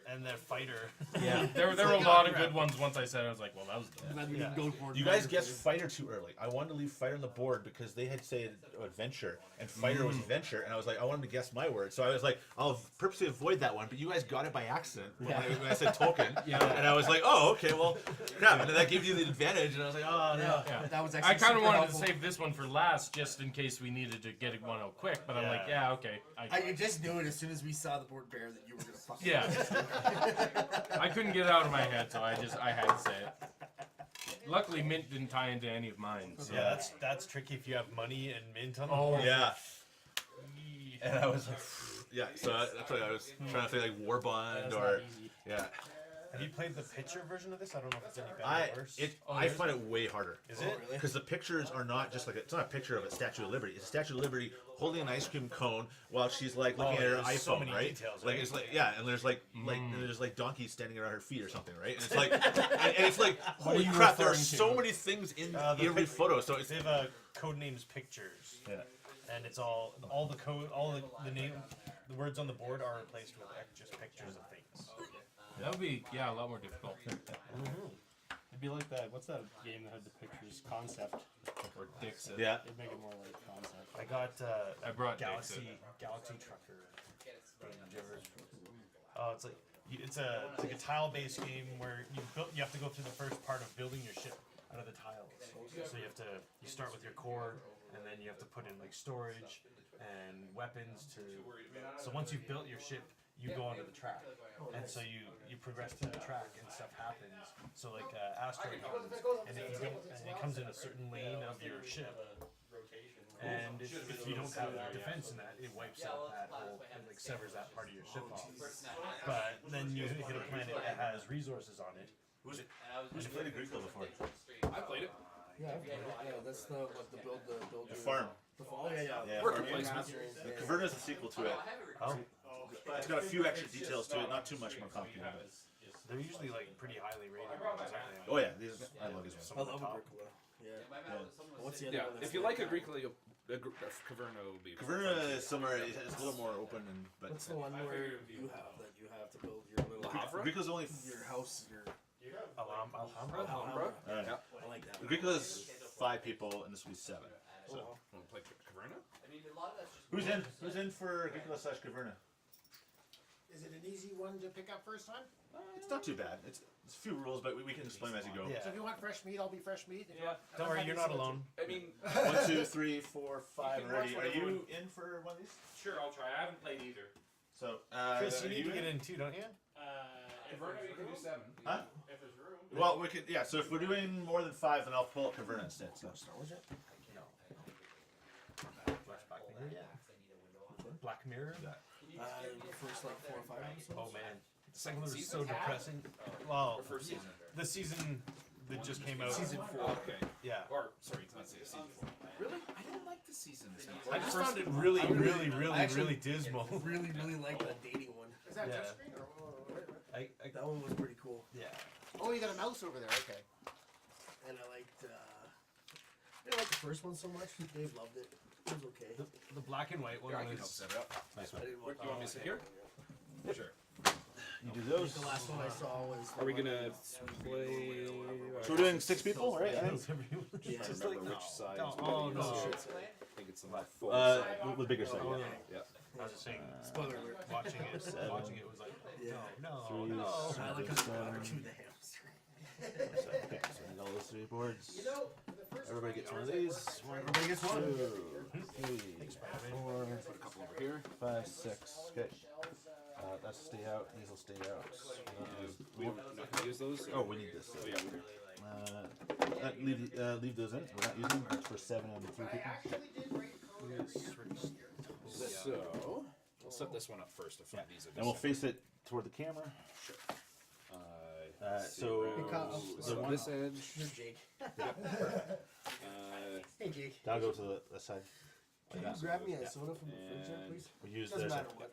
And the fighter. Yeah, there were a lot of good ones. Once I said it, I was like, well, that was dumb. Glad we didn't go for it. You guys guessed fighter too early. I wanted to leave fighter on the board because they had said adventure, and fighter was adventure, and I was like, I wanted to guess my word, so I was like, I'll purposely avoid that one. But you guys got it by accident when I said Tolkien, and I was like, oh, okay, well, crap, and then that gave you the advantage, and I was like, oh no. Yeah. That was actually I kind of super wanted helpful. to save this one for last, just in case we needed to get one out quick. But I'm like, yeah, okay. I just knew it as soon as we saw the board bear that you were gonna fuck. Yeah. I couldn't get it out of my head, so I had to say it. Luckily, mint didn't tie into any of mine. So. Yeah, that's tricky if you have money and mint on the Oh, board. Yeah. And I was like, yeah, so that's why I was trying to think like War Bond That's or not easy. yeah. Have you played the picture version of this? I don't know if it's any better or worse. I find it way harder. Is it? Because the pictures are not just like it's not a picture of a Statue of Liberty. It's a Statue of Liberty holding an ice cream cone while she's like looking at her there's so iPhone, many right? details, Like right? it's like yeah, and there's like and there's like donkeys standing around her feet or something, right? And it's like and it's like holy you crap, there are referring so to? many things in the every pic- photo. So it's They have code names pictures, yeah. and it's all the code, the name, the words on the board are replaced with just pictures of things. That would be, a lot more difficult. It'd be like that. What's that game that had the pictures? Concept. Or Dixit. Yeah. It'd make it more like concept. I got I brought Galaxy Trucker. Oh, it's like it's like a tile-based game where you have to go through the first part of building your ship out of the tiles. So you start with your core, and then you have to put in like storage and weapons to. So once you've built your ship, you go onto the track, and so you progress through the track and stuff happens. So like asteroid comes, and it comes in a certain lane of your ship. And if you don't have defense in that, it wipes out that whole and like severs that part of your ship off. But then you hit a planet that has resources on it. Who's played Agricola before? I played it. Yeah, that's the build The farm. The fall. Yeah. Worker placement. Caverna is the sequel to it. Oh, It's got a few extra details to it, not too much more complicated. they're usually like pretty highly rated ones, aren't they? Oh yeah, I love these ones. I love Agricola. Yeah. What's the other Yeah, one? if you like Agricola, Caverna will be. Caverna is similar. It's a little more open, but What's the one where you have to build your little Havre? Agricola's only your house, your Alhambra? Alhambra. Alright. I like that. Agricola's 5 people, and this will be 7. So, Want to play Caverna? who's in for Agricola / Caverna? Is it an easy one to pick up first time? It's not too bad. It's a few rules, but we can explain them as you go. Yeah. So if you want fresh meat, I'll be fresh meat. If you want, Don't worry, you're not alone. I mean, 1, 2, 3, 4, 5 can already. watch Are whatever you in for one of these? Sure, I'll try. I haven't played either. So, Chris, you are need to in? get in too, don't you? Caverna, you can do 7. Huh? If there's room. Well, we could. Yeah. So if we're doing more than 5, then I'll pull up Caverna instead. So. Black Mirror? First like 4 or 5 episodes. Oh man. The second one was season? so depressing. Well, Or first season. the season that just came out. Season 4. Okay. Yeah. Or, sorry, it's not season 4. Really? I didn't like the season this much. I just found it really, really dismal. Really like that dating one. is that Yeah. touchscreen or what? That one was pretty cool. Yeah. Oh, you got a mouse over there. Okay. And I didn't like the first one so much. Dave loved it. It was okay. The black and white one Here, I can help was. set it up. Nice I one. didn't want You want me to sit here? Sure. You do those. The last one I saw was. Are we gonna play? So we're doing 6 people, right? I think. Yeah. I remember which side. No, is oh, better. no. I think it's the full Uh, side. with bigger side. Oh, Yeah. yeah. Yeah. I was just saying, Spoiler alert. watching it was like, Yeah. no. I like how the water to the hamster. Okay, so I need all those 3 boards. Everybody gets one of these. Everybody gets one. 2, 3, 4, Put a couple over here. 5, 6. Okay. That's stay out. These will stay out. We're not gonna use those. Oh, we need this. Oh, yeah. Leave those in. We're not using them. It's for 7 and 3 people. So we'll set this one up first to find these. And we'll face it toward the camera. So so one- this edge. Here's Jake. Hey Jake. That'll go to the side. Can you grab me a soda from the fridge there, please? We use Doesn't this. matter what.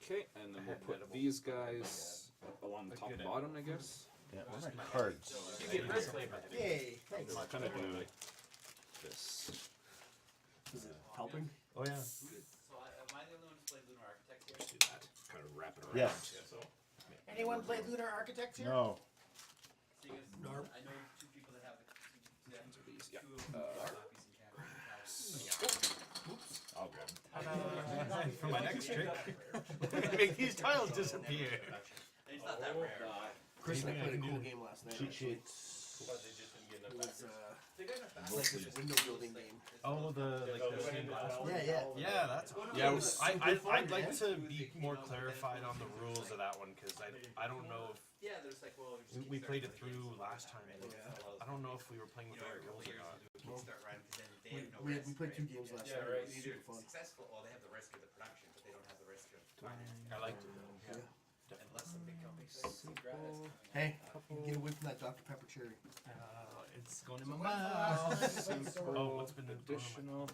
Okay, and then we'll put these guys along the top and bottom, I guess. Yeah, where's my cards? Yay. Thanks. I'll kind of do this. Is it helping? Oh yeah. Just do that. Kind of wrap it around. Yes. Anyone play Lunar Architects here? No. Narp. These, yeah. I'll go. For my next trick, make these tiles disappear. Chris and I played a cool game last night. Cheat sheets. It was like this window building game. Oh, the stained glass one. Yeah. Yeah, that's. Yeah, I'd like to be more clarified on the rules of that one because I don't know if we played it through last time. And I don't know if we were playing with the right rules or not. We played 2 games last night. It was super fun. Successful, or they have the risk of the production, but they don't have the risk of I liked it though. Yeah. unless the big companies. Hey, get away from that Dr. Pepper cherry. It's going in my mouth. Oh, what's been Additional.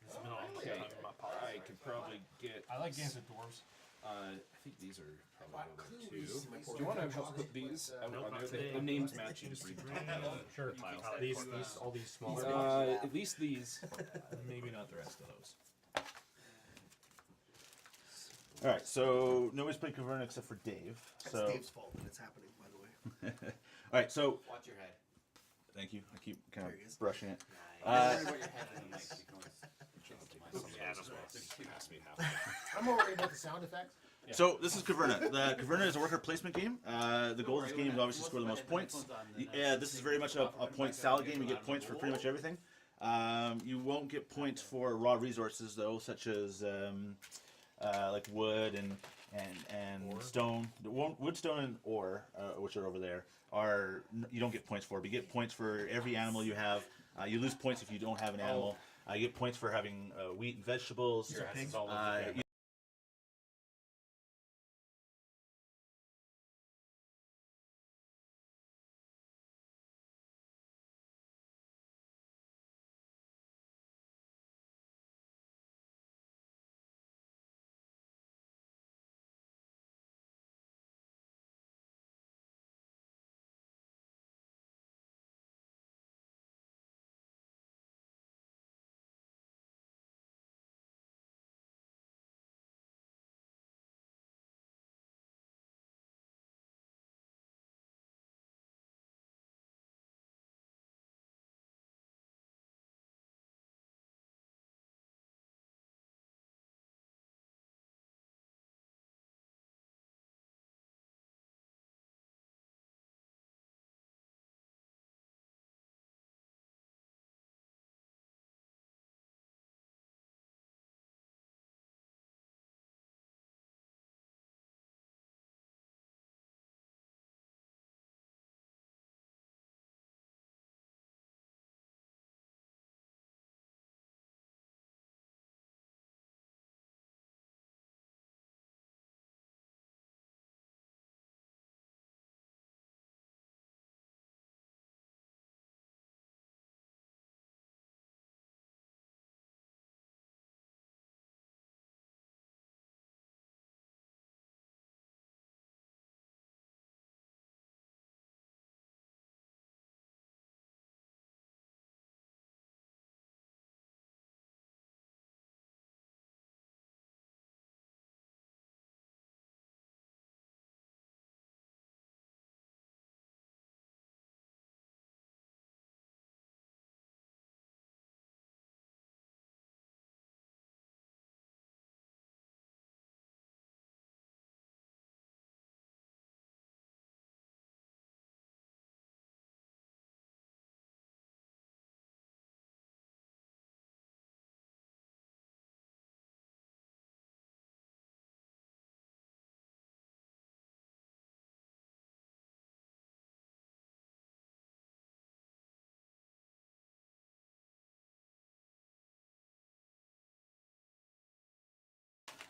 It's been all Okay, in my pot. I could probably get. I like games with dwarves. I think these are probably over too. This is my Do you want to help put these out Nope, on not there? today. The names match. You just read the top. Sure. These, all these smaller. At least these. Maybe not the rest of those. All right, so nobody's played Caverna except for Dave. That's So, Dave's fault that it's happening, by the way. all right, so Watch your head. thank you. I keep kind There he is. of brushing it. Don't worry about your head in the mic because Pass me half. I'm more worried about the sound effects. So this is Caverna. The Caverna is a worker placement game. The goal of this game is obviously to score the most points. This is very much a point salad game. You get points for pretty much everything. You won't get points for raw resources though, such as like wood and stone. The wood, stone, and ore, which are over there, you don't get points for. But you get points for every animal you have. You lose points if you don't have an animal. You get points for having wheat and vegetables. You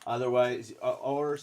Otherwise, or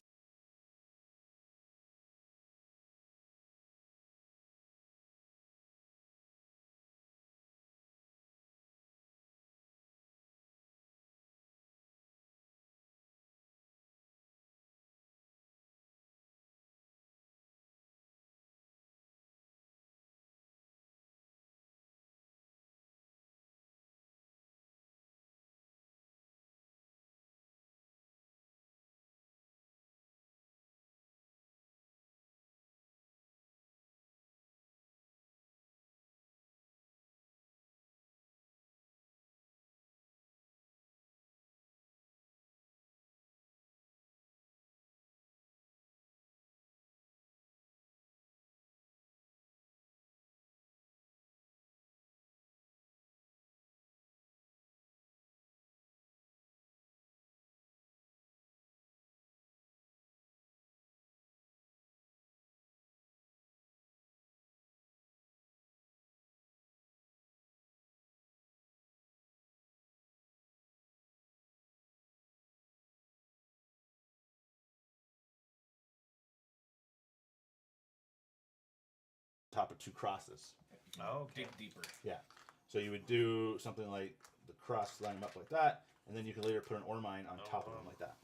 top of 2 crosses. Oh, okay. Dig deeper. Yeah. So you would do something like the cross, line them up like that, and then you can later put an ore mine on top of them like that.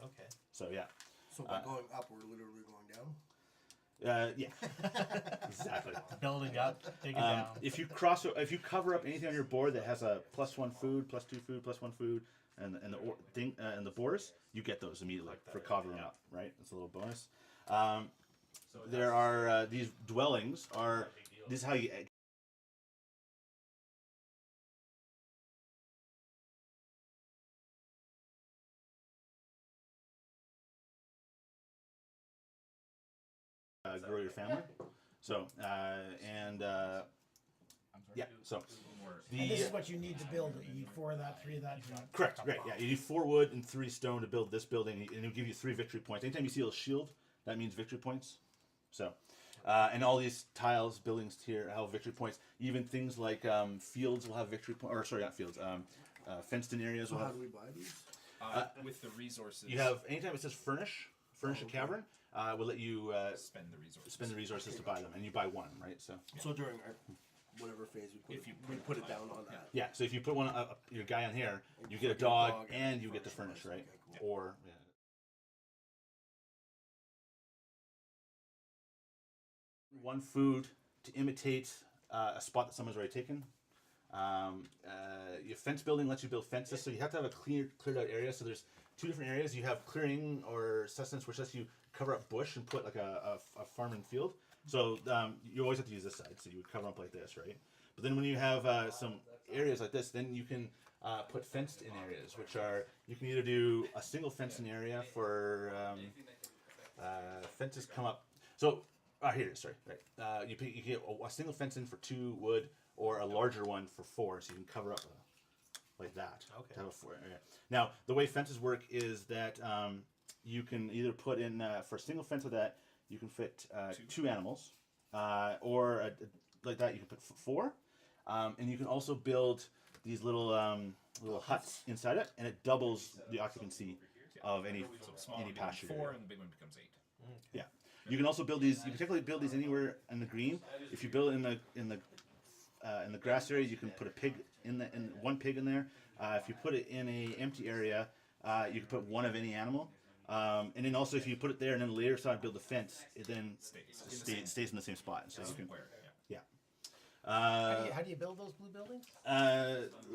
Okay. So yeah. So by going up, we're literally going down. Yeah. Exactly. Building up, digging down. If you cover up anything on your board that has a +1 food, +2 food, +1 food, and the boars, you get those immediately for covering them up. Right. It's a little bonus. There are these dwellings. This is how you grow your family. So yeah. So And this is what you need to build it. You need 4 of that, 3 of that. correct. Right. Yeah. You need 4 wood and 3 stone to build this building, and it'll give you 3 victory points. Anytime you see a shield, that means victory points. So. And all these tiles, buildings here have victory points. Even things like fields will have victory points. Or sorry, not fields. Fenced-in areas So will how have. do we buy these? With the resources. You have anytime it says furnish a cavern, will let you spend the resources. spend the resources to buy them, and you buy 1, right? So So during our whatever phase we put it down on that. yeah. So if you put one your guy on here, you get a dog and you get the furnish, right? Okay, cool. Or yeah. One food to imitate a spot that someone's already taken. Your fence building lets you build fences, so you have to have a cleared out area. So there's 2 different areas. You have clearing or sustenance, which lets you cover up bush and put like a farm and field. So you always have to use this side, so you would cover up like this, right? But then when you have some areas like this, then you can put fenced in areas, which are, you can either do a single fenced in area for fences come up. So here it is, sorry. Right. You get a single fence in for 2 wood, or a larger one for 4, so you can cover up like that. Okay. To have a 4 area. Now, the way fences work is that you can either put in, for a single fence with that, you can fit 2 animals, or like that you can put 4, and you can also build these little huts inside it, and it doubles the occupancy of any pasture. 4 and the big one becomes 8. Yeah. You can also build these. You can technically build these anywhere in the green. If you build it in the grass area, you can put a pig in one pig in there. If you put it in a empty area, you can put 1 of any animal. And then also if you put it there and then later start build the fence, it then stays in the same spot. So you can, yeah. How do you build those blue buildings?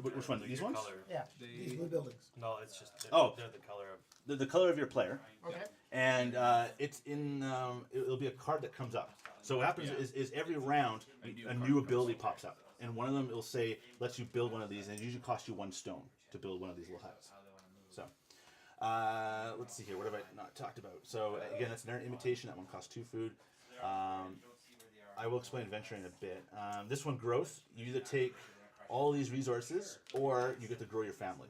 Which one? These ones? Color. Yeah, these blue buildings. No, it's just they're the color of. The color of your player. Okay. And it's in. It'll be a card that comes up. So what happens is every round a new ability pops up, and one of them will say lets you build one of these, and it usually costs you 1 stone to build one of these little huts. So let's see here. What have I not talked about? So again, that's an imitation. That one costs 2 food. I will explain adventuring a bit. This one, growth. You either take all these resources, or you get to grow your family.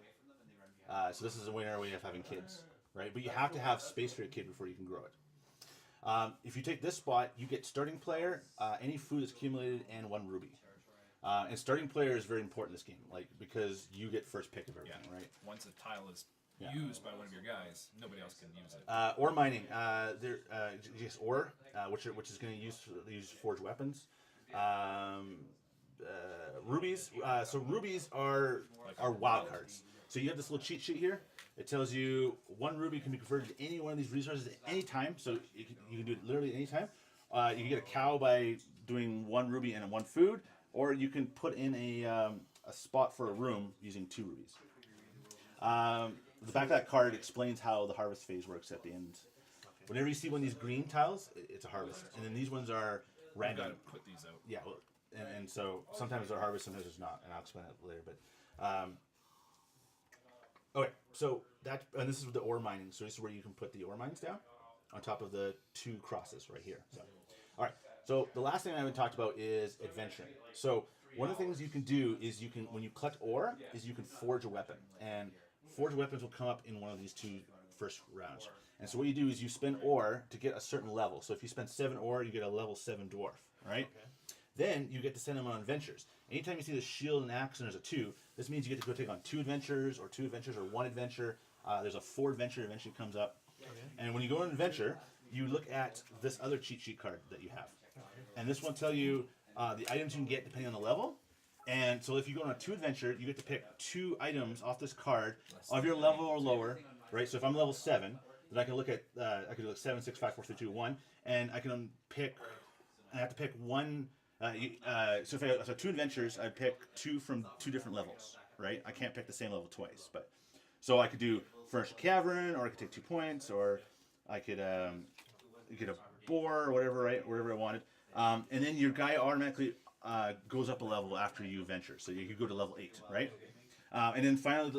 So this is a winner way of having kids, right? But you have to have space for your kid before you can grow it. If you take this spot, you get starting player, any food that's accumulated, and 1 ruby. And starting player is very important in this game, like because you get first pick of everything, right? Once a tile is used by one of your guys, nobody else can use it. Ore mining. Just ore, which is going to use forged weapons. Rubies. So rubies are wild cards. So you have this little cheat sheet here. It tells you 1 ruby can be converted to any one of these resources at any time. So you can do it literally at any time. You can get a cow by doing 1 ruby and 1 food, or you can put in a spot for a room using 2 rubies. The back of that card explains how the harvest phase works at the end. Whenever you see one of these green tiles, it's a harvest, and then these ones are I random. gotta put these out. Yeah, well, and so sometimes they're harvest, sometimes it's not, and I'll explain it later. But okay, so and this is the ore mining. So this is where you can put the ore mines down on top of the 2 crosses right here. So, all right. So the last thing I haven't talked about is adventuring. So one of the things you can do is when you collect ore, is you can forge a weapon, and forged weapons will come up in one of these 2 first rounds. And so what you do is you spend ore to get a certain level. So if you spend 7 ore, you get a level 7 dwarf, right? Okay. Then you get to send them on adventures. Anytime you see the shield and axe and there's a 2, this means you get to go take on 2 adventures or 2 adventures or 1 adventure. There's a 4 adventure eventually comes up. Okay. And when you go on an adventure, you look at this other cheat sheet card that you have. Okay. And this will tell you the items you can get depending on the level. And so if you go on a 2 adventure, you get to pick 2 items off this card of your level or lower, right? So if I'm level 7, then I can look at, I can do like 7, 6, 5, 4, 3, 2, 1, and I can pick, I have to pick 1, so if I have 2 adventures, I pick 2 from 2 different levels, right? I can't pick the same level twice, but, so I could do furnish a cavern, or I could take 2 points, or I could get a boar, or whatever, right? Whatever I wanted. And then your guy automatically goes up a level after you venture, so you could go to level 8, right? And then finally,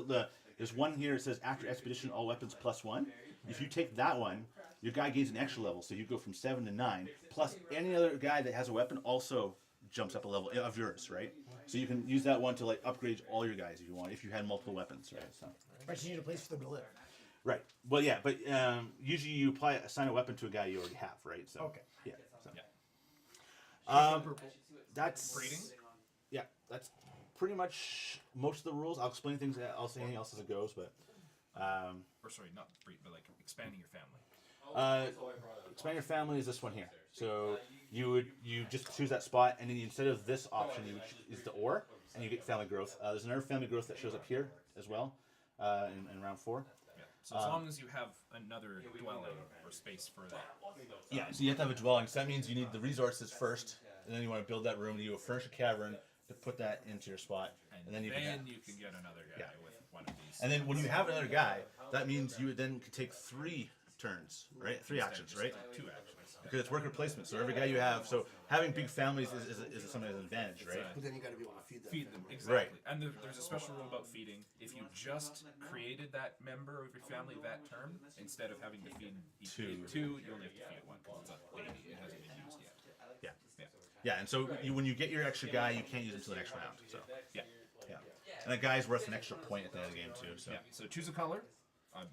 there's one here that says after expedition, all weapons +1. If you take that one, your guy gains an extra level, so you go from 7 to 9. Plus, any other guy that has a weapon also jumps up a level of yours, right? So you can use that one to like upgrade all your guys if you want, if you had multiple weapons, right? So. But you need a place for them to live. Right. Well, yeah, but usually you assign a weapon to a guy you already have, right? So. Okay. Yeah. So. Yeah. That's Breeding? Yeah, that's pretty much most of the rules. I'll explain things. I'll say anything else as it goes, but. Or sorry, not breed, but like expanding your family. Expand your family is this one here. So you just choose that spot, and then instead of this option, you is the ore, and you get family growth. There's another family growth that shows up here as well, in round 4. Yeah. So as long as you have another dwelling or space for that. Yeah. So you have to have a dwelling. So that means you need the resources first, and then you want to build that room. And you will furnish a cavern to put that into your spot, and then you can get another guy with one of these. And then when you have another guy, that means you would then could take 3 turns, right? 3 actions, right? 2 actions. Because it's worker placement. So every guy you have, so having big families is something that's an advantage, right? But then you got to be able to feed them. Feed them, exactly. Right. And there's a special rule about feeding. If you just created that member of your family that turn, instead of having to feed each 2, you only have to feed 1 because it's a baby. It hasn't been used yet. Yeah, and so when you get your extra guy, you can't use him until the next round. So yeah. And that guy's worth an extra point at the end of the game too. So So choose a color.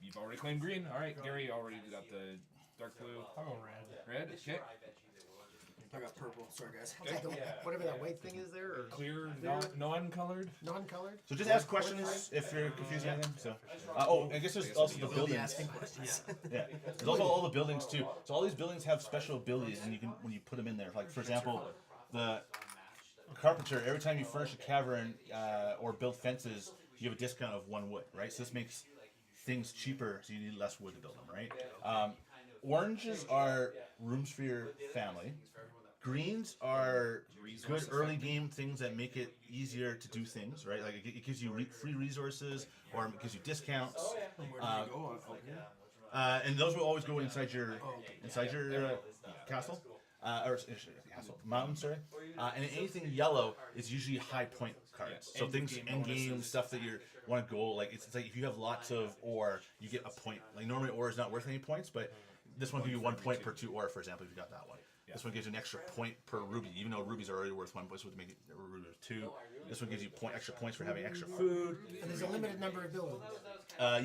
You've already claimed green. All right, Gary already got the dark blue. I'll go red. Red. Okay. I got purple. Sorry, guys. Whatever that white thing is there, or Clear, non-colored. non-colored. So just ask questions if you're confused anything. So I guess there's also the buildings. Yeah. There's also all the buildings too. So all these buildings have special abilities, and you can when you put them in there. Like for example, the carpenter. Every time you furnish a cavern or build fences, you have a discount of 1 wood, right? So this makes things cheaper, so you need less wood to build them, right? Oranges are rooms for your family. Greens are good early game things that make it easier to do things, right? Like it gives you free resources, or it gives you discounts. And those will always go inside your castle, or castle mountain, sorry. And anything yellow is usually high point cards. So things end game stuff that you want to go like it's like if you have lots of ore, you get a point. Like normally ore is not worth any points, but this one gives you 1 point per 2 ore, for example, if you got that one. This one gives you an extra point per ruby, even though rubies are already worth 1 point, so to make it a ruby of 2. This one gives you extra points for having extra food. And there's a limited number of buildings.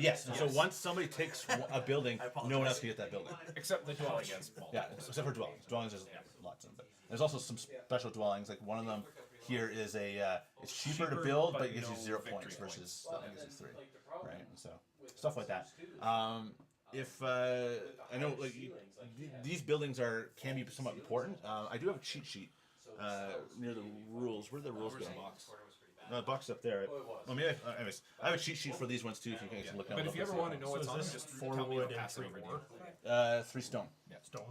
Yes. And so once somebody takes a building, no one else can get that building. Except the dwelling against wall. Yeah, except for dwellings. Dwellings there's lots of them. There's also some special dwellings. Like one of them here is it's cheaper to build, but it gives you 0 points versus I think it's 3, right? And so stuff like that. If I know, like these buildings can be somewhat important. I do have a cheat sheet near the rules. Where the rules go? No, the box up there. Well, maybe anyways, I have a cheat sheet for these ones too. If you guys can look But if you ever want to know what's on them, just four tell me, wood I'll and pass it 3 over to ore? you. 3 stone.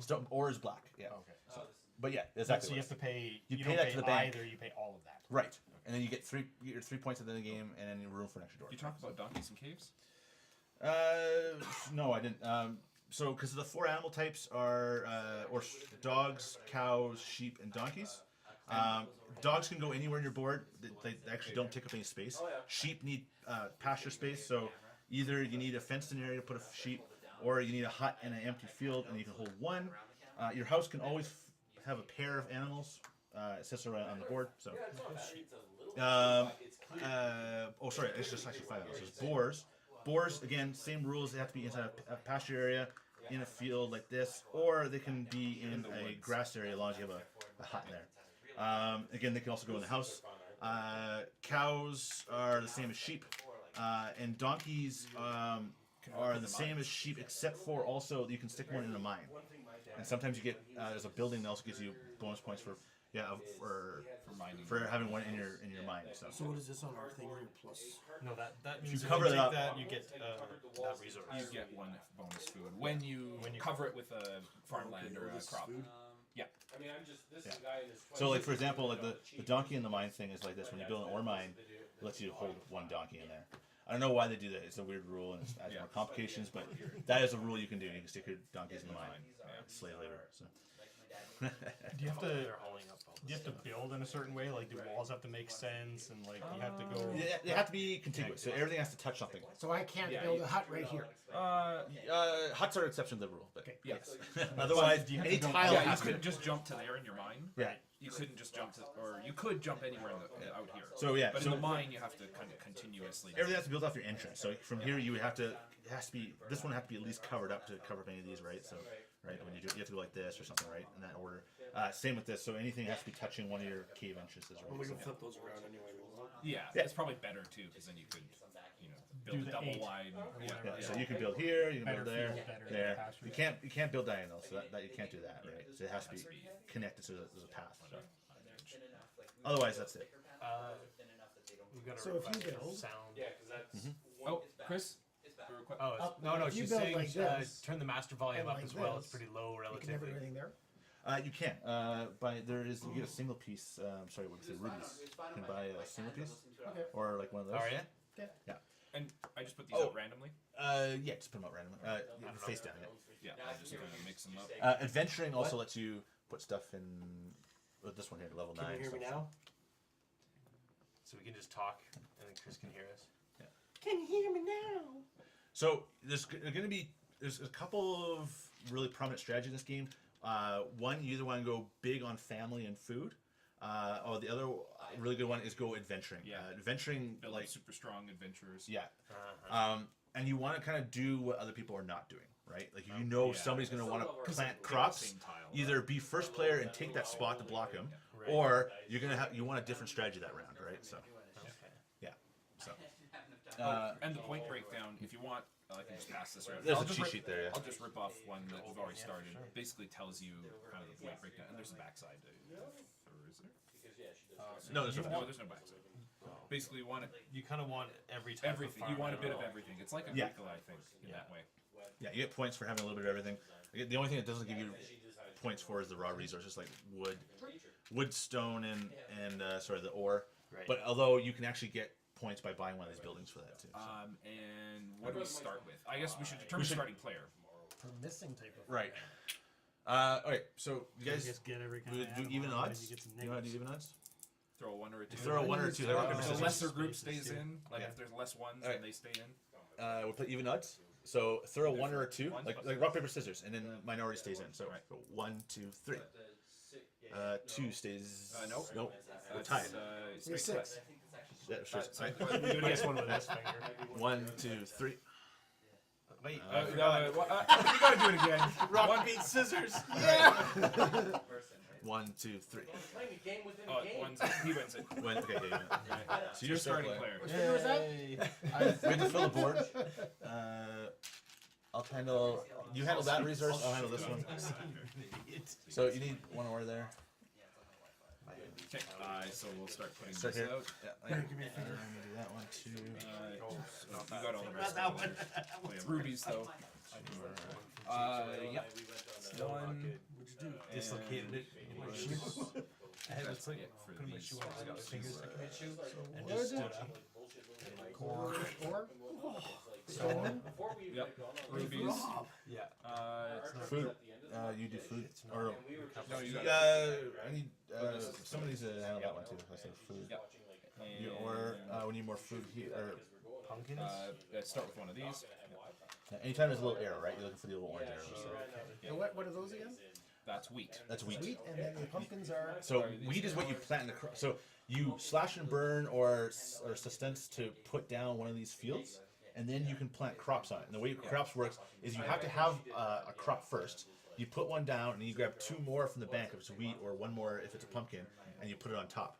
Stone. Ore is black. Yeah. Okay. So, but yeah, So exactly. you have to pay. You You pay don't that pay to the bank. either. You pay all of that. Right, and then you get your 3 points at the end of the game, and then room for an extra door. Do you talk about donkeys and caves? No, I didn't. So, because the 4 animal types are dogs, cows, sheep, and donkeys. Dogs can go anywhere on your board. They actually don't take up any space. Sheep need pasture space, so either you need a fenced-in area to put a sheep, or you need a hut and an empty field, and you can hold 1. Your house can always have a pair of animals. It sits around on the board. So, oh, sorry, it's just actually 5 animals. There's boars. Boars, again, same rules. They have to be inside a pasture area, in a field like this, or they can be in a grass area as long as you have a hut in there. Again, they can also go in the house. Cows are the same as sheep, and donkeys are the same as sheep, except for also you can stick one in a mine. And sometimes you get there's a building that also gives you bonus points for mining. for having one in your mine. So. So what is this on our thing here? Plus. No, that means you if cover you that take up- that, you get that resource. You get 1 bonus food when you cover it with a farmland or a crop. Yeah. I mean, I'm just this Yeah. is a guy in his 20s. So, like for example, like the donkey in the mine thing is like this. When you build an ore mine, it lets you hold 1 donkey in there. I don't know why they do that. It's a weird rule and it adds more complications, but that is a rule you can do. You can stick your donkeys in the mine. Slave labor. So. Do you have to? Do you have to build in a certain way? Like, do walls have to make sense, and like you have to go? They have to be contiguous, so everything has to touch something. So I can't build a hut right here. Huts are an exception to the rule, but Yes. otherwise, any tile Yeah, you has to. couldn't just jump to there in your mine. Yeah. You couldn't just jump to, or you could jump anywhere out here. So yeah, But so in the mine, you have to kind of continuously. everything has to build off your entrance. So from here, you would have to. It has to be. This one has to be at least covered up to cover up any of these, right? So, right when you do, you have to go like this or something, right? In that order. Same with this. So anything has to be touching one of your cave entrances, Well, we right? can flip those around anyway. Won't Yeah, Yeah. it's probably better too, because then you could, build Do a the 8 double wide. Yeah, so you can build here, you can Better build there, field, better there. pasture. You can't build diagonal, so that you can't do that, right? So it has to be connected so that there's a path. So. Otherwise, that's it. We've got So if you build- sound. Yeah, because that's Oh, Chris? Oh, no, If you she's build saying like this, turn the master volume and up like as well. It's this, pretty low you can have relatively. everything there. You can. You get a single piece. Sorry, what did I say? Rubies. You can buy a single piece, Okay. or like one of those. Oh yeah. And I just put these Oh. out randomly. Yeah, just put them out randomly. Face down. Yeah, I just kind of mix them up. Yeah. Adventuring also lets you put stuff in. With this one here, level Can 9. you hear me so- now? So we can just talk, and then Chris can hear us. Can you hear me now? So there's a couple of really prominent strategies in this game. One, you either want to go big on family and food, or the other really good one is go adventuring. Yeah. Adventuring, Build like super strong adventurers. yeah, and you want to kind of do what other people are not doing, right? Like if you know somebody's going to want to plant crops, Same tile. either be first player and take that spot to block them, or you want a different strategy that round, right? So yeah, so. And the point breakdown, if you want, I can just pass this around. There's I'll a just cheat rip- sheet there, yeah. I'll just rip off one that we've already started. Basically tells you kind of the point breakdown, and there's a backside. Or is there? No, there's no. No, there's no backside. Basically, you want it, You kind of want every type everything. of You farm want a bit of animal. everything. It's like a Yeah. Agricola, I think, in that way. Yeah, you get points for having a little bit of everything. The only thing it doesn't give you points for is the raw resources like wood, stone, and the ore. Right. But although you can actually get points by buying one of these buildings for that too. So. And what do we start with? I guess we should determine starting player. For missing type of. Right. Alright, so you guys Just get every kind do, of do animal, even and then odds? you get some You want to niggles. do even odds? Throw a 1 or a 2. Throw a 1 or a 2. Rock, paper, The scissors. lesser group Spaces stays too. in. Like Yeah. if there's less ones, Alright. then they stay in. We'll play even odds. So throw a 1 or a 2, Ones like plus- rock paper scissors, and then minority stays in. So Right. 1, 2, 3. 2 stays. Nope. Nope. We're That's, tied. You're straight 6. Yeah, sure. We do this one with this finger. 1, 2, 3. Wait, you gotta do it again. rock beat scissors. 1, 2, 3. Oh, he wins it. Okay, yeah. So You're starting player. Yay. We have to fill the board. I'll handle. You handle that resource. I'll handle this one. So you need one more there. Okay, so we'll start putting Start this here. out. Yeah, give me a finger. I'm gonna do that one too. You got all the rest of them. We have rubies though. Yep. One. Dislocated it in my shoe. I had this like For put in my these. shoe on my fingers like a shoe and What just is stood it? up. Or stone. Yep. Rubies. Yeah. Food. You do food. Or No, you got I need some of these to handle that one too. I said food. Yep. You, or we need more food here. Or Pumpkins. Start with one of these. anytime there's a little arrow, right? You're looking for the little orange arrow. So. And what are those again? That's wheat. That's wheat. Wheat, and then the pumpkins are. So wheat is what you plant in the so you slash and burn or sustenance to put down one of these fields, and then you can plant crops on it. And the way crops works is you have to have a crop first. You put one down, and then you grab 2 more from the bank if it's wheat, or 1 more if it's a pumpkin, and you put it on top.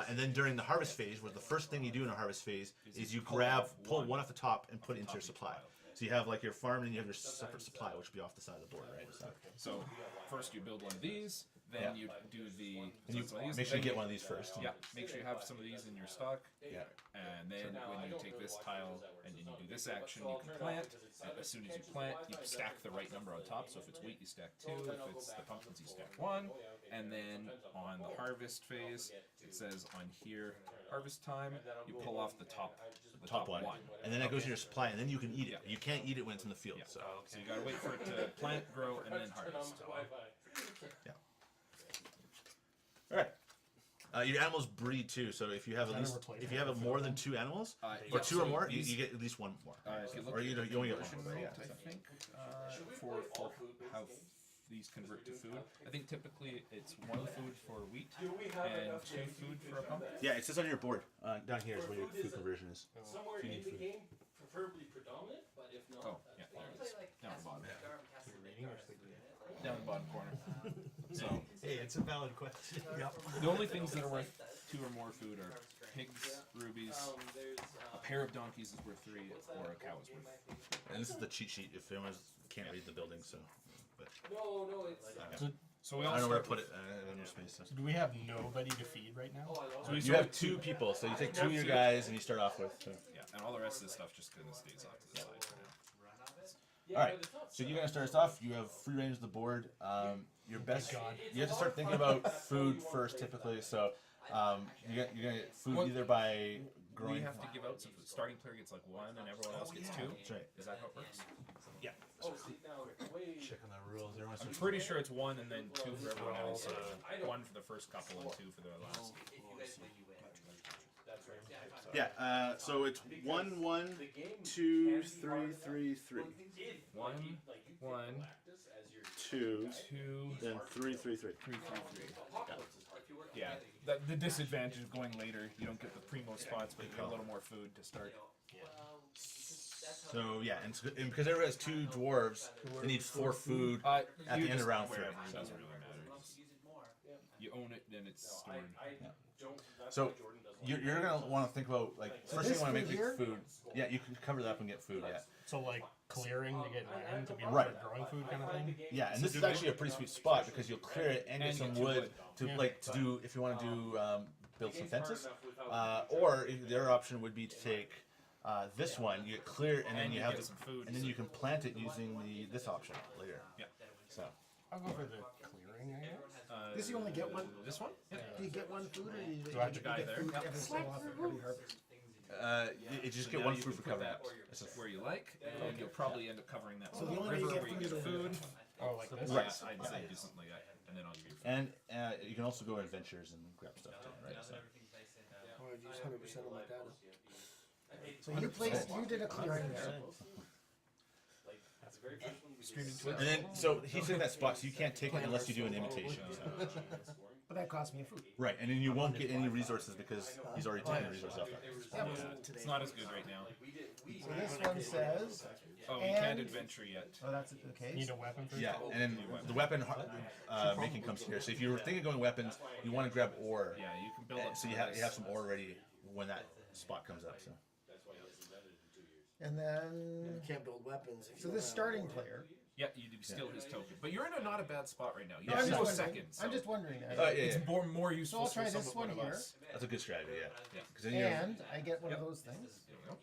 And then during the harvest phase, where the first thing you do in a harvest phase is you pull one off the top and put it into your supply. So you have like your farm, and you have your separate supply, which will be off the side of the board, right? So first you build one of these, then you do the. And you so one of these, make sure you then get one of these first. Yeah, make sure you have some of these in your stock. Yeah. And then when you take this tile and then you do this action, you can plant. And as soon as you plant, you stack the right number on top. So if it's wheat, you stack 2. If it's the pumpkins, you stack 1. And then on the harvest phase, it says on here, harvest time, you pull off the top one. And then that goes in your supply, and then you can eat it. You can't eat it when it's in the field. So you gotta wait for it to plant, grow, and then harvest. Yeah. All right. Your animals breed too. So if you have more than 2 animals, or yeah, 2 or so more, these- you get at least 1 more. If you look Or at you the only get conversion one. rate, Yeah. I think, for how these convert to food. I think typically it's 1 food for wheat and 2 food for a pumpkin. Yeah, it says on your board down here is where your food conversion is. Somewhere If you in need the food. game, preferably predominant, but if not, Oh, yeah, there it is. Down the bottom. Reading or sleeping? Down the bottom corner. So Hey, it's a valid question. Yep. the only things that are worth 2 or more food are pigs, rubies, a pair of donkeys is worth 3, or a cow is worth. And this is the cheat sheet if anyone can't read the building. So, but no, it's So we I all don't know where to start put it. I don't know space. So. So do we have nobody to feed right now? So we You start have 2 people, so you take 2 of your guys and you start off with. So. Yeah, and all the rest of this stuff just kind of stays off to the side for now. All right, so you're gonna start us off. You have free range of the board. Your best. You have to start thinking about food first, typically. So you're gonna get food either by growing. We have to give out, so the starting player gets like 1 and everyone else gets 2. That's right. Is that how it works? Yeah. Checking the rules. I'm pretty sure it's 1 and then 2 for everyone else. 1 for the first couple and 2 for the last. Yeah. So it's 1, 1, 2, 3, 3, 3. 1, 1, 2, 2, then 3, 3, 3. 3, 3, 3. Yeah. The disadvantage of going later, you don't get the primo spots, but you get a little more food to start. So yeah, and because everybody has 2 dwarves, they need 4 food at the end of round 3. Wherever, it doesn't really matter. You own it, then it's stored. So you're gonna want to think about like first thing you want to make food here? food. Yeah, you can cover that up and get food. Yeah. So like clearing to get land to be able Right. to start growing food kind of thing? Yeah, and this is actually a pretty sweet spot because you'll clear it and get And some get wood wood. to Yeah. like to do if you want to do build some fences, or if the other option would be to take this one, you get clear and then And you you have get the, some food. and then you can plant it using this option later. Yeah. So I'll go for the clearing, I guess. This you only get one. This one? Yeah. Do you get 1 food, or you, Do I have to get guy there? food Yep. every so often, every harvest? you just So get now 1 you food can for put covering that up. where you like, and you'll probably end up covering that So with the a only way you river get where you food get is food. Oh, like this? Right. Yeah, I'd say do something like that, and then I'll give you food. And you can also go adventures and grab stuff too, right? So. Oh, I've used 100% of my data. So you did a clearing there. And then so he's in that spot, so you can't take it unless you do an imitation. So. But that cost me a food. Right, and then you won't get any resources because he's already taken resources off there. Yeah, it's not as good right now. So this one says Oh, you can't And- adventure yet. Oh, that's okay. Need a weapon first. Yeah, and then the weapon making comes here. So if you're thinking of going weapons, you want to grab ore. Yeah, you can build up. So you have some ore ready when that spot comes up. So And then, You can't build weapons. If you so don't this have starting ore. player. Yeah, you do steal his token, but you're in not a bad spot right now. You No, have I'm no just wondering. seconds. So I'm just wondering. it's more So useful I'll for try this someone one of here. us. that's a good strategy. Yeah. Yeah. Because then you're And I get one Yep. of those things. There we go.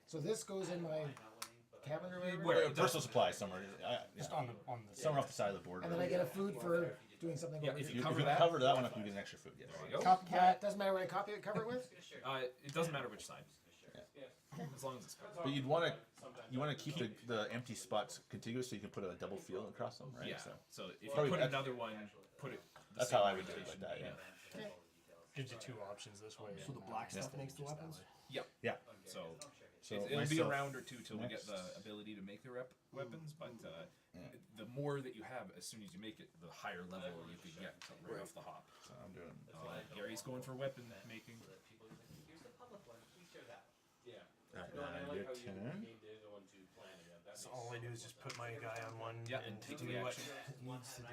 So this goes in my cabinet or whatever. Where- personal supply somewhere. Just Yeah. on the Somewhere off the side of the board. And then I get a food for doing something. Yeah, over if here. you If cover you that, cover that one up, you get an extra food. Yes. there you go. But doesn't matter what I cover it with. It doesn't matter which side, as long as it's covered. But you want to keep the empty spots contiguous so you can put a double field across them, right? Yeah. So So if you Probably put that's- another one, put it. the that's same how I would do it, orientation, like that, yeah. Okay. gives you two options this way. So the black stuff makes the weapons. Yep. yeah. So, So it'll be a myself round or two till we get next. the ability to make the weapons, but the more that you have, as soon as you make it, the higher level you can get right off the hop. So I'm doing. Gary's going for weapon making. Alright, now your turn. So all I do is just put my guy on one Yeah, and and take do the what action. it needs to do.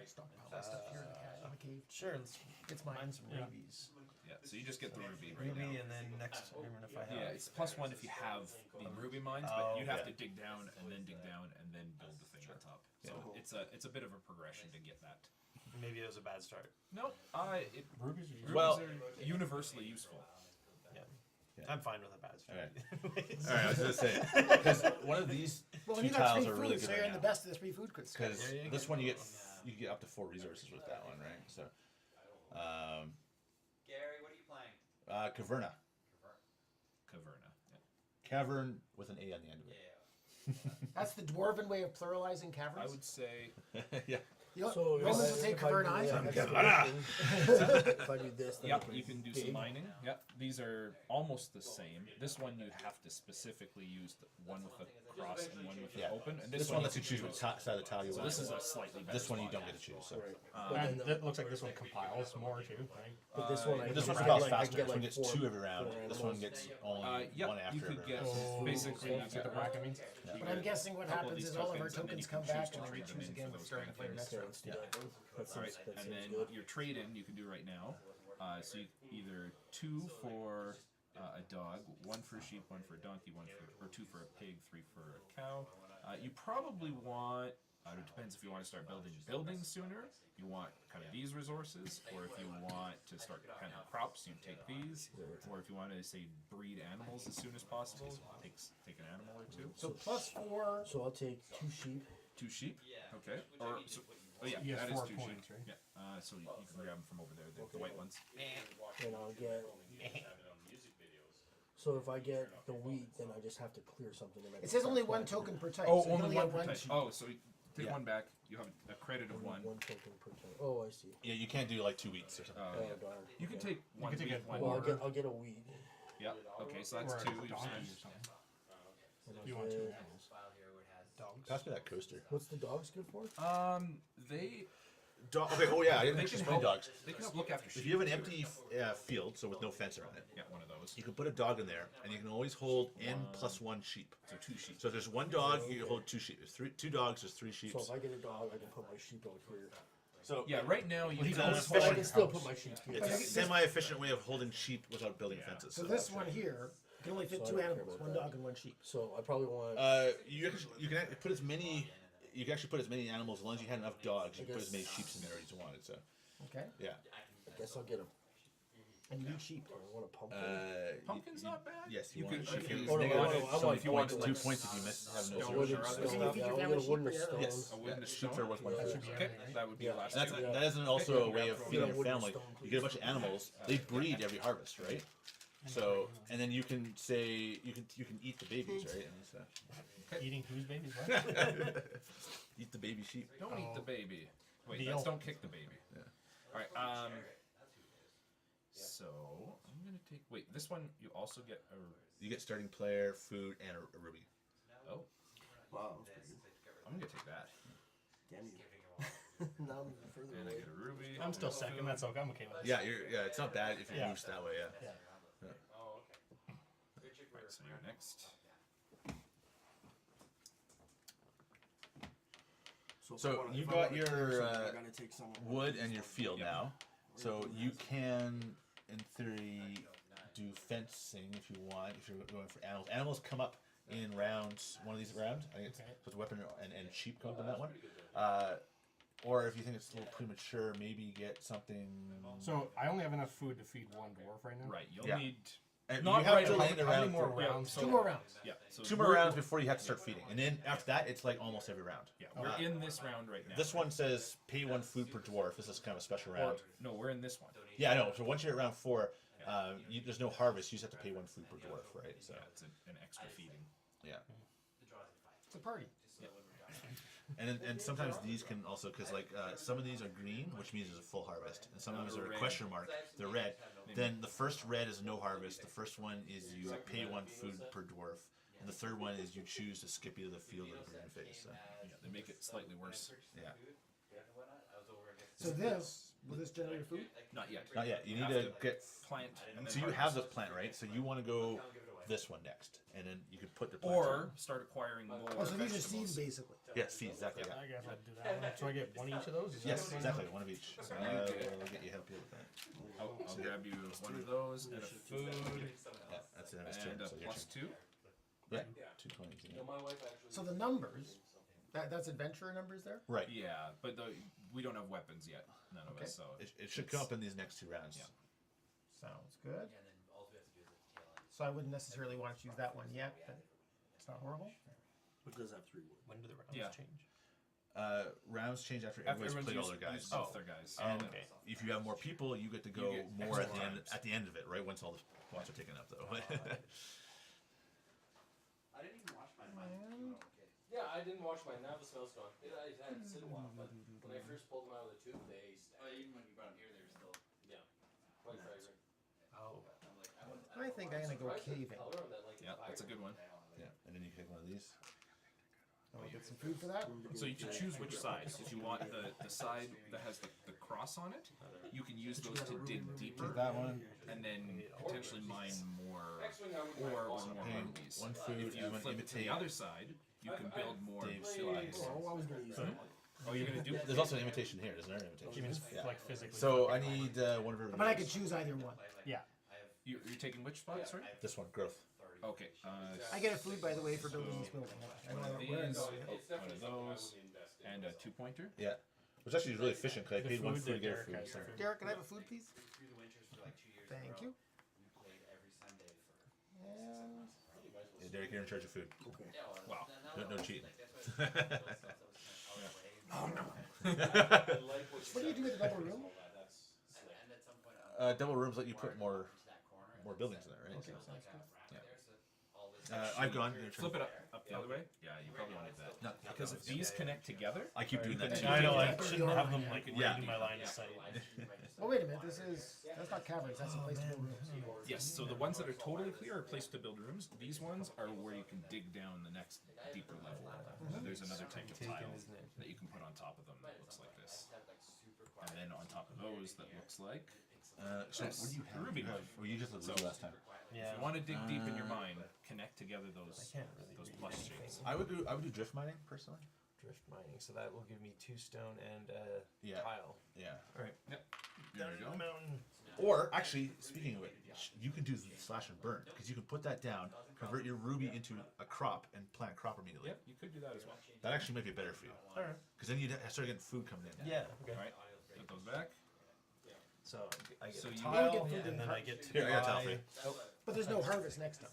Stockpile that stuff here in the cave. Sure, let's It's mine. some Yeah. rubies. Yeah, so you just get the ruby right Ruby, now. and then next turn if I have. Yeah, it's +1 if you have the ruby mines, but you have to dig down and then dig down and then build the thing on top. So it's a bit of a progression to get that. Maybe it was a bad start. No, Rubies are rubies Well- are universally useful. Yeah. I'm fine with a bad start. Alright, I was gonna say because one of these Well, when two you got tiles three are food, really so good you're right in the now. best of the three food quiz. Because Yeah, you this get- one you get up to 4 resources with that one, right? So, Gary, what are you playing? Caverna, Caverna. Yeah. cavern with an A on the end of it. That's the dwarven way of pluralizing caverns. I would say yeah. You know, So Romans will if take I do Caverna. that, Caverna. if I do this, then yep, I you can do dig. some mining. Yep, these are almost the same. This one you have to specifically use one with a cross and one with Yeah. an open, and This one lets you choose what side of the tile you So want. this is a slightly better. This one you spot. don't get to choose. So. Right. And it looks like this one compiles more too, right? But this one, I This can one get compiles like- I can faster. get This one like gets 2 every round. four This one animals. gets only Yep, one after you could every get round. basically you Is that get the bracket means? But I'm guessing what couple of happens these is all of our tokens, and then tokens you come can choose back to and then we trade them choose in again for for those starting to kind play of next Okay, round. let's do that then. That All right, seems, that and seems then good. your trade-in you can do right now. So you either 2 for a dog, 1 for a sheep, 1 for a donkey, 2 for a pig, 3 for a cow. You probably want. It depends if you want to start building buildings sooner. You want kind of these resources, or if you want to start kind of crops, you take these. Or if you want to say breed animals as soon as possible, take an animal or 2. So +4. So I'll take 2 sheep. 2 sheep, okay. Or yeah, You that have is 4 2 points, sheep. right? Yeah. So you can grab them from over there, the white ones. And I'll get. So if I get the wheat, then I just have to clear something. And I It can says start only one planting. token per type. Oh, so you only only one have per one type. sheep. Oh, so you take Yeah. one back. You have a credit of one. One token per time. Oh, I see. Yeah, you can't do like 2 weeks or something. Oh, Yeah. darn. You can Okay. take one. could take wheat, a- one Well, order. I'll get a wheat. Yeah. Okay, so that's Or a 2. You've donkey spent. or something. And I'll You want 2 get- animals. Dogs. Pass me that coaster. What's the dogs good for? They Okay. Oh yeah, I didn't they actually can explain help. dogs. They can help look after sheep. If you have an empty field, so with no fence around it, Yeah, one of those. you can put a dog in there, and you can always hold n+1 sheep. So 2 sheep. So if there's 1 dog, you can hold 2 sheep. There's 2 dogs, there's 3 sheep. So if I get a dog, I can put my sheep out here. So Yeah, right now you he's can on only a But I Fishing can still put my sheep here. it's a semi-efficient way of holding sheep without building fences. So this one here can only fit So I 2 don't care animals, about 1 that. dog and 1 sheep. So I probably want. You can put as many. You can actually put as many animals as long as you had enough dogs. You I can put as guess- many sheep in there as you wanted. So Okay. yeah. I guess I'll get a. And you eat sheep. I want a pumpkin. Pumpkin's not bad. Yes, You want could- sheep. if you- It's Oh, no, negative I want- I so want if you want points, 2 like points if you miss have no stones sheep. or wooden other stone. stuff. you feed your Yeah, I'll family get a wooden sheep, stone. Yes. A wooden Yeah, stone. sheep are worth 1 That food. should be Okay, alright, right? that would be Yeah. your last. And turn. that isn't also a way of Yeah, feeding your wooden family. stone, You get a bunch of animals. They breed every harvest, right? So and then you can say you can eat the babies, right? And so, Eating whose babies? What? eat the baby sheep. Don't eat the baby. Wait, Deal. that's don't kick the baby. Yeah. All right. So I'm gonna take. Wait, this one you also get a. You get starting player, food, and a ruby. Oh, Wow, that's pretty good. I'm gonna take that. Damn you. Now I'm even further And I away. get a ruby. I'm still second. That's okay. I'm okay with this. Yeah, it's not bad if it Yeah. moves that way. Yeah. Yeah. Right, so you're next. So you if I got wanna clear your something, I gotta take some of wood and your field Yep. now, so you can, in theory, do fencing if you want. If you're going for animals, animals come up in rounds. One of these rounds, I think it's, so it's weapon and sheep come up in that one. Or if you think it's a little premature, maybe get something. So I only have enough food to feed one dwarf right now. Right. You'll Yeah. need. And Not you have right to away. land How many around more for- rounds? So, 2 more rounds. Yeah. So 2 more we're- rounds before you have to start feeding, and then after that, it's like almost every round. Yeah, we're in this round right now. This one says pay 1 food per dwarf. This is kind of a special Or, round. no, we're in this one. Yeah, I know. So once you're at round 4, there's no harvest. You just have to pay 1 food per dwarf, right? So Yeah, it's an extra feeding. yeah. It's a party. And sometimes these can also, because like some of these are green, which means there's a full harvest, and some of them are a red. question mark. They're red. Then the first red is no harvest. The first one is you pay 1 food per dwarf, and the third one is you choose to skip either the field or the green phase. So, Yeah, they make it slightly worse. yeah, So this, will this generate food? Not yet. not yet. You need Have to get. Plant. And then So you have harvest. this plant, right? So you want to go this one next, and then you can put the plants Or start acquiring more. Oh, so these are vegetables. seeds basically. in. Yeah, seeds, exactly. Yeah. I guess I'd do that one. So I get one each of those? Is that Yes, what I'm exactly. 1 of each. So We'll you help you with that. I'll grab you one of those and a food Yeah, that's it. That's and a so your plus turn. 2. Yeah, 220s. Yeah. My wife actually. So the numbers, that's adventurer numbers there? Right. Yeah, but we don't have weapons yet. None of Okay. us. So It should come up in these next 2 rounds. Yeah. Sounds good. So I wouldn't necessarily want to choose that one yet, but it's not horrible. It does have 3 wood. When do the rounds Yeah. change? Rounds change after after everyone's played all used, their guys. used both their guys. And okay. if you have more people, you get to go get more at extra the end. times. At the end of it, right? Once all the spots are taken up, though. I didn't even wash my mind. Yeah, I didn't wash mine. Now the smell's gone. I had it sit a while, but when I first pulled them out of the tube, they Oh, even when you brought them here, they were still. quite fragrant. Oh. I'm like, I wouldn't. I think I'm gonna go Surprised at the caving. color of that, like, Yeah, that's a good one. Yeah, and then you can take one of these. And we'll get some food for that. So you can choose which side. If you want the side that has the cross on it, you can use those to dig deeper Take that one. and then potentially mine more X-Wing, I would ore or also more Hey, rubies. 1 food. If you I'm gonna flip it to the imitate. other side, you can build more Dave's cities. Oh, I was gonna use that. Oh, you're gonna do There's also an imitation here. Isn't there an You imitation? mean Yeah. like physically? So I need 1 of everything. But I could choose either one. Yeah. You're taking which spot? Sorry. This one, growth. Okay. I get a food, by the way, for building this building. I One know of that these, we're in. one of those, and a 2-pointer. Yeah, which actually is really efficient because I The paid 1 food food to that get a Derek food. has So. for food. Derek, can I have a food, please? Through the winters for like 2 years. in a Thank row. you. We played every Sunday for. And Yeah, Derek, you're in charge of food. Wow. No cheating. what do you do with the double room? And at some point, Double rooms let you put more buildings in there, right? Okay, sounds good. I've gone. You're trying- Flip it up the other way. Yeah, you probably want to do that. No, Because if these connect together, I keep doing that too. I know, I Yeah. shouldn't have them like right Yeah. in my line of sight. Oh, wait a minute. That's not caverns. That's a place to build rooms. yes. So the ones that are totally clear are placed to build rooms. These ones are where you can dig down the next deeper level. There's another type of tile that you can put on top of them that looks like this, and then on top of those that looks like. So what do you have? Ruby You have- wood. Well, you just looked So- at last time. Yeah. If you want to dig deep in your mind, connect together those can't really those read plus anything. shapes. I would do drift mining personally. Drift mining, so that will give me 2 stone and Yeah. tile. Yeah. There you go. Mountain. Or actually, speaking of which, you can do slash and burn because you can put that down, convert your ruby into a crop, and plant a crop immediately. Yep, you could do that as well. That actually might be better for you Alright. because then you'd start getting food coming in. Yeah. Okay. All right, put those back. So I get So a you- tile, You get food in and then the I get to Here, I got a tile for buy. you. But there's no harvest next time.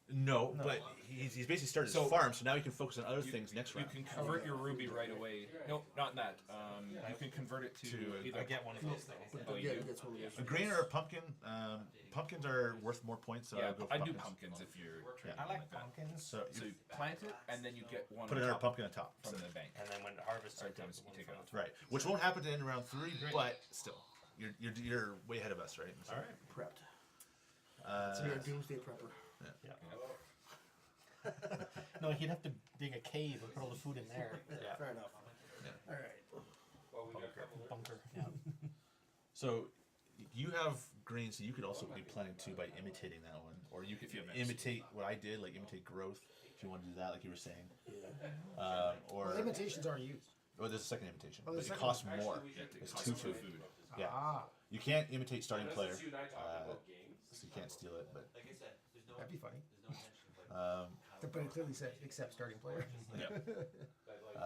No, but he's basically started So- his farm, so now he can focus on other things next You round. can convert your ruby right away. No, not that. You can convert it to either. I get one of those though. Oh, you Yeah, do? it gets one of those. A grain or a pumpkin. Pumpkins are worth more points, so Yeah, I'll go for I do pumpkins. pumpkins if you're trading I like like that. pumpkins. So So you you plant it, and then you get one put on another top pumpkin on top. from So- the bank. And then when the harvest Sorry, starts, Thomas, you take it off. right, which won't happen to end round 3, but still, you're way ahead of us, right? So, Alright. Prepped. Uh, So you're a doomsday prepper. Yeah. No, he'd have to dig a cave and put all the food in there. Yeah. Fair enough. All right. Bunker. Yeah. So you have green, so you could also be planning too by imitating that one, or you could If you have imitate what I did, like imitate growth. If you want to do that, like you were saying, or Well, imitations aren't used. Oh, there's a second imitation, Oh, but there's it a costs second more. Actually, we should- It's Costs 2 two food. food. Yeah. Ah, You can't imitate starting Unless player, it's you and I talking about games. so you can't steal it. But Like I said, there's no that'd be funny. there's no intention of like But it clearly said except starting player. Yeah.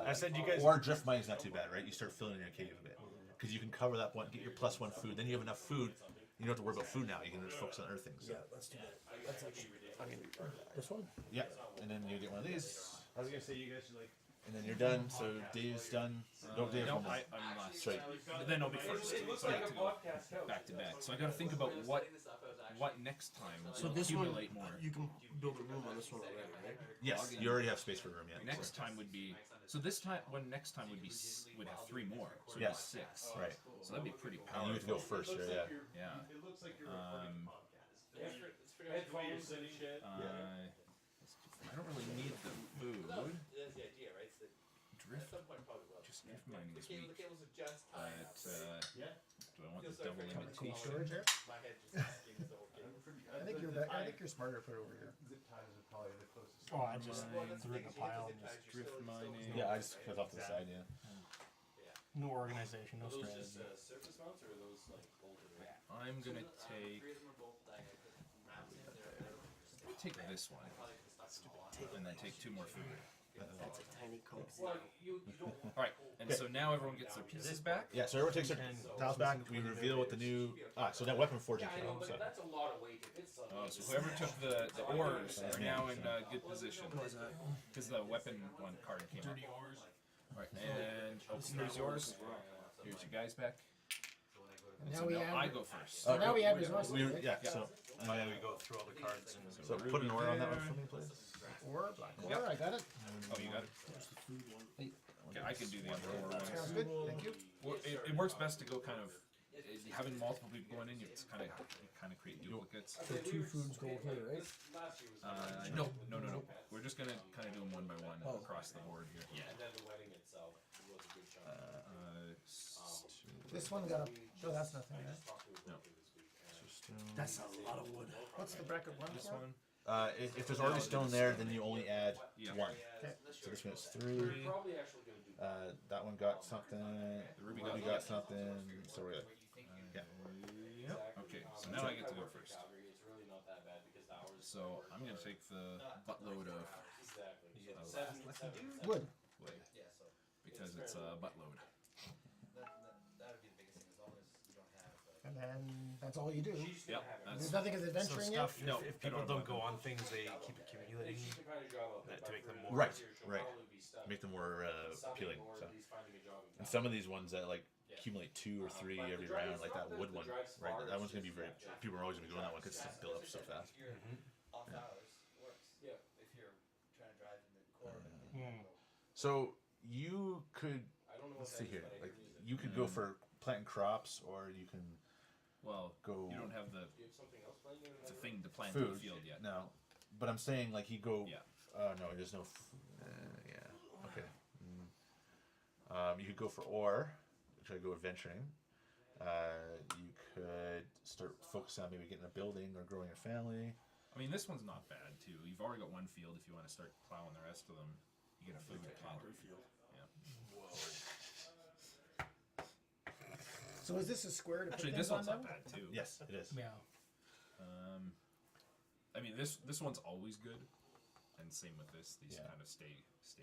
I said you guys. or drift mining's not too bad, right? You start filling in your cave a bit because you can cover that one, get your +1 food. Then you have enough food. You don't have to worry about food now. You can just focus on other things. So. let's do that. That's actually, I'm gonna do this one. Yeah, and then you get one of these. I was gonna say you guys should like. And then you're done. So Dave's done. No, Dave. No, one more. I'm last. Straight. But then I'll be first. So I have to go back to back. So I got to think about what next time So will this one, accumulate more. you can build a room on this one already, right? Yes, you already have space for a room. Yeah. Next time would be next time would be would have 3 more. So it'd Yes. be 6. Right. So that'd be pretty And powerful. you have to go first here. Yeah. Yeah. Headphones and shit. I don't really need the food. That's the idea, right? It's Drift. at some point probably will. Just drift mining is The weak. cables are just But do I want the double Cool imitation? storage there. my head just skims the whole game. I think you're I think you're smarter to put it over here. Oh, I just threw it in a pile and just Drift mining. Yeah, I just cut off to the side. Yeah. no organization, no Are those strategy. just surface mounts or are those like bolted? I'm gonna take this one and then take 2 more food. That's a tiny coat. Well, you don't. All right, and so now everyone gets their pieces back. Yeah. So everyone takes their tiles back. We reveal what the new. So that weapon forging Yeah, I came. know, but So that's a lot of weight. If it's So whoever took the ores are now in good position because the weapon one card came up. All right, and here's yours. Here's your guys back. And And now so we now I add. go first. So now we add resources. right? yeah. So We go through all the cards and. so put an order on that one for me, please. Or black ore. I got it. Oh, you got it. Okay, I can do the other ore Sounds ones. good. Thank you. Well, it works best to go kind of having multiple people going in. It's kind of create duplicates. So 2 foods go here, right? No. We're just gonna kind of do them one by one across the board here. And then the wedding itself was a good chunk. This one got a. Oh, that's nothing. Right? No. That's a lot of wood. What's the bracket one This for? one. If there's already stone there, then you only add Yeah. 1. Okay. So this one is 3. Probably actually gonna do. That one got something. The ruby Ruby got got something. So we're good. Yeah. Yep. Okay, so now I get to go first. Calgary, it's really not that bad because the hours. So I'm gonna take the buttload of Exactly. Oh. 7 Wood. wood because it's a buttload. that would be the biggest thing as long as you don't have And then that's all you do. Yep. There's That's nothing as So adventuring yet. stuff. No, If I people don't don't know. go on things, they keep accumulating She's the kind of job I'll that pick to up make them for more. Right. years, she'll Right. probably be stuck. Make them more Something appealing. or So. at least finding a job in And Calgary. some of these ones that like accumulate 2 or 3 But the every drive- round, it's like not that wood the one, drive's right? far, That it's one's gonna be just very. that People are always gonna be doing that one because it's built up so fast. if you're off Yeah. hours, it works. Yeah. If you're trying to drive in the core. So you could I don't know let's what see that here. is, but I Like can use it. you could go for planting crops, or you can Well, go you don't have the Do you have something else playing in the another thing to plant in the food. field yet. No, but I'm saying like you go. Yeah. No, there's no. Yeah. Okay. You could go for ore, try to go adventuring. You could start focusing on maybe getting a building or growing a family. I mean, this one's not bad too. You've already got one field. If you want to start plowing the rest of them, you get a food plant. Yeah. So is this a square to Actually, put this things on one's not now? bad too. Yes, it is. Yeah. I mean, this one's always good, and same with this. These Yeah. kind of stay.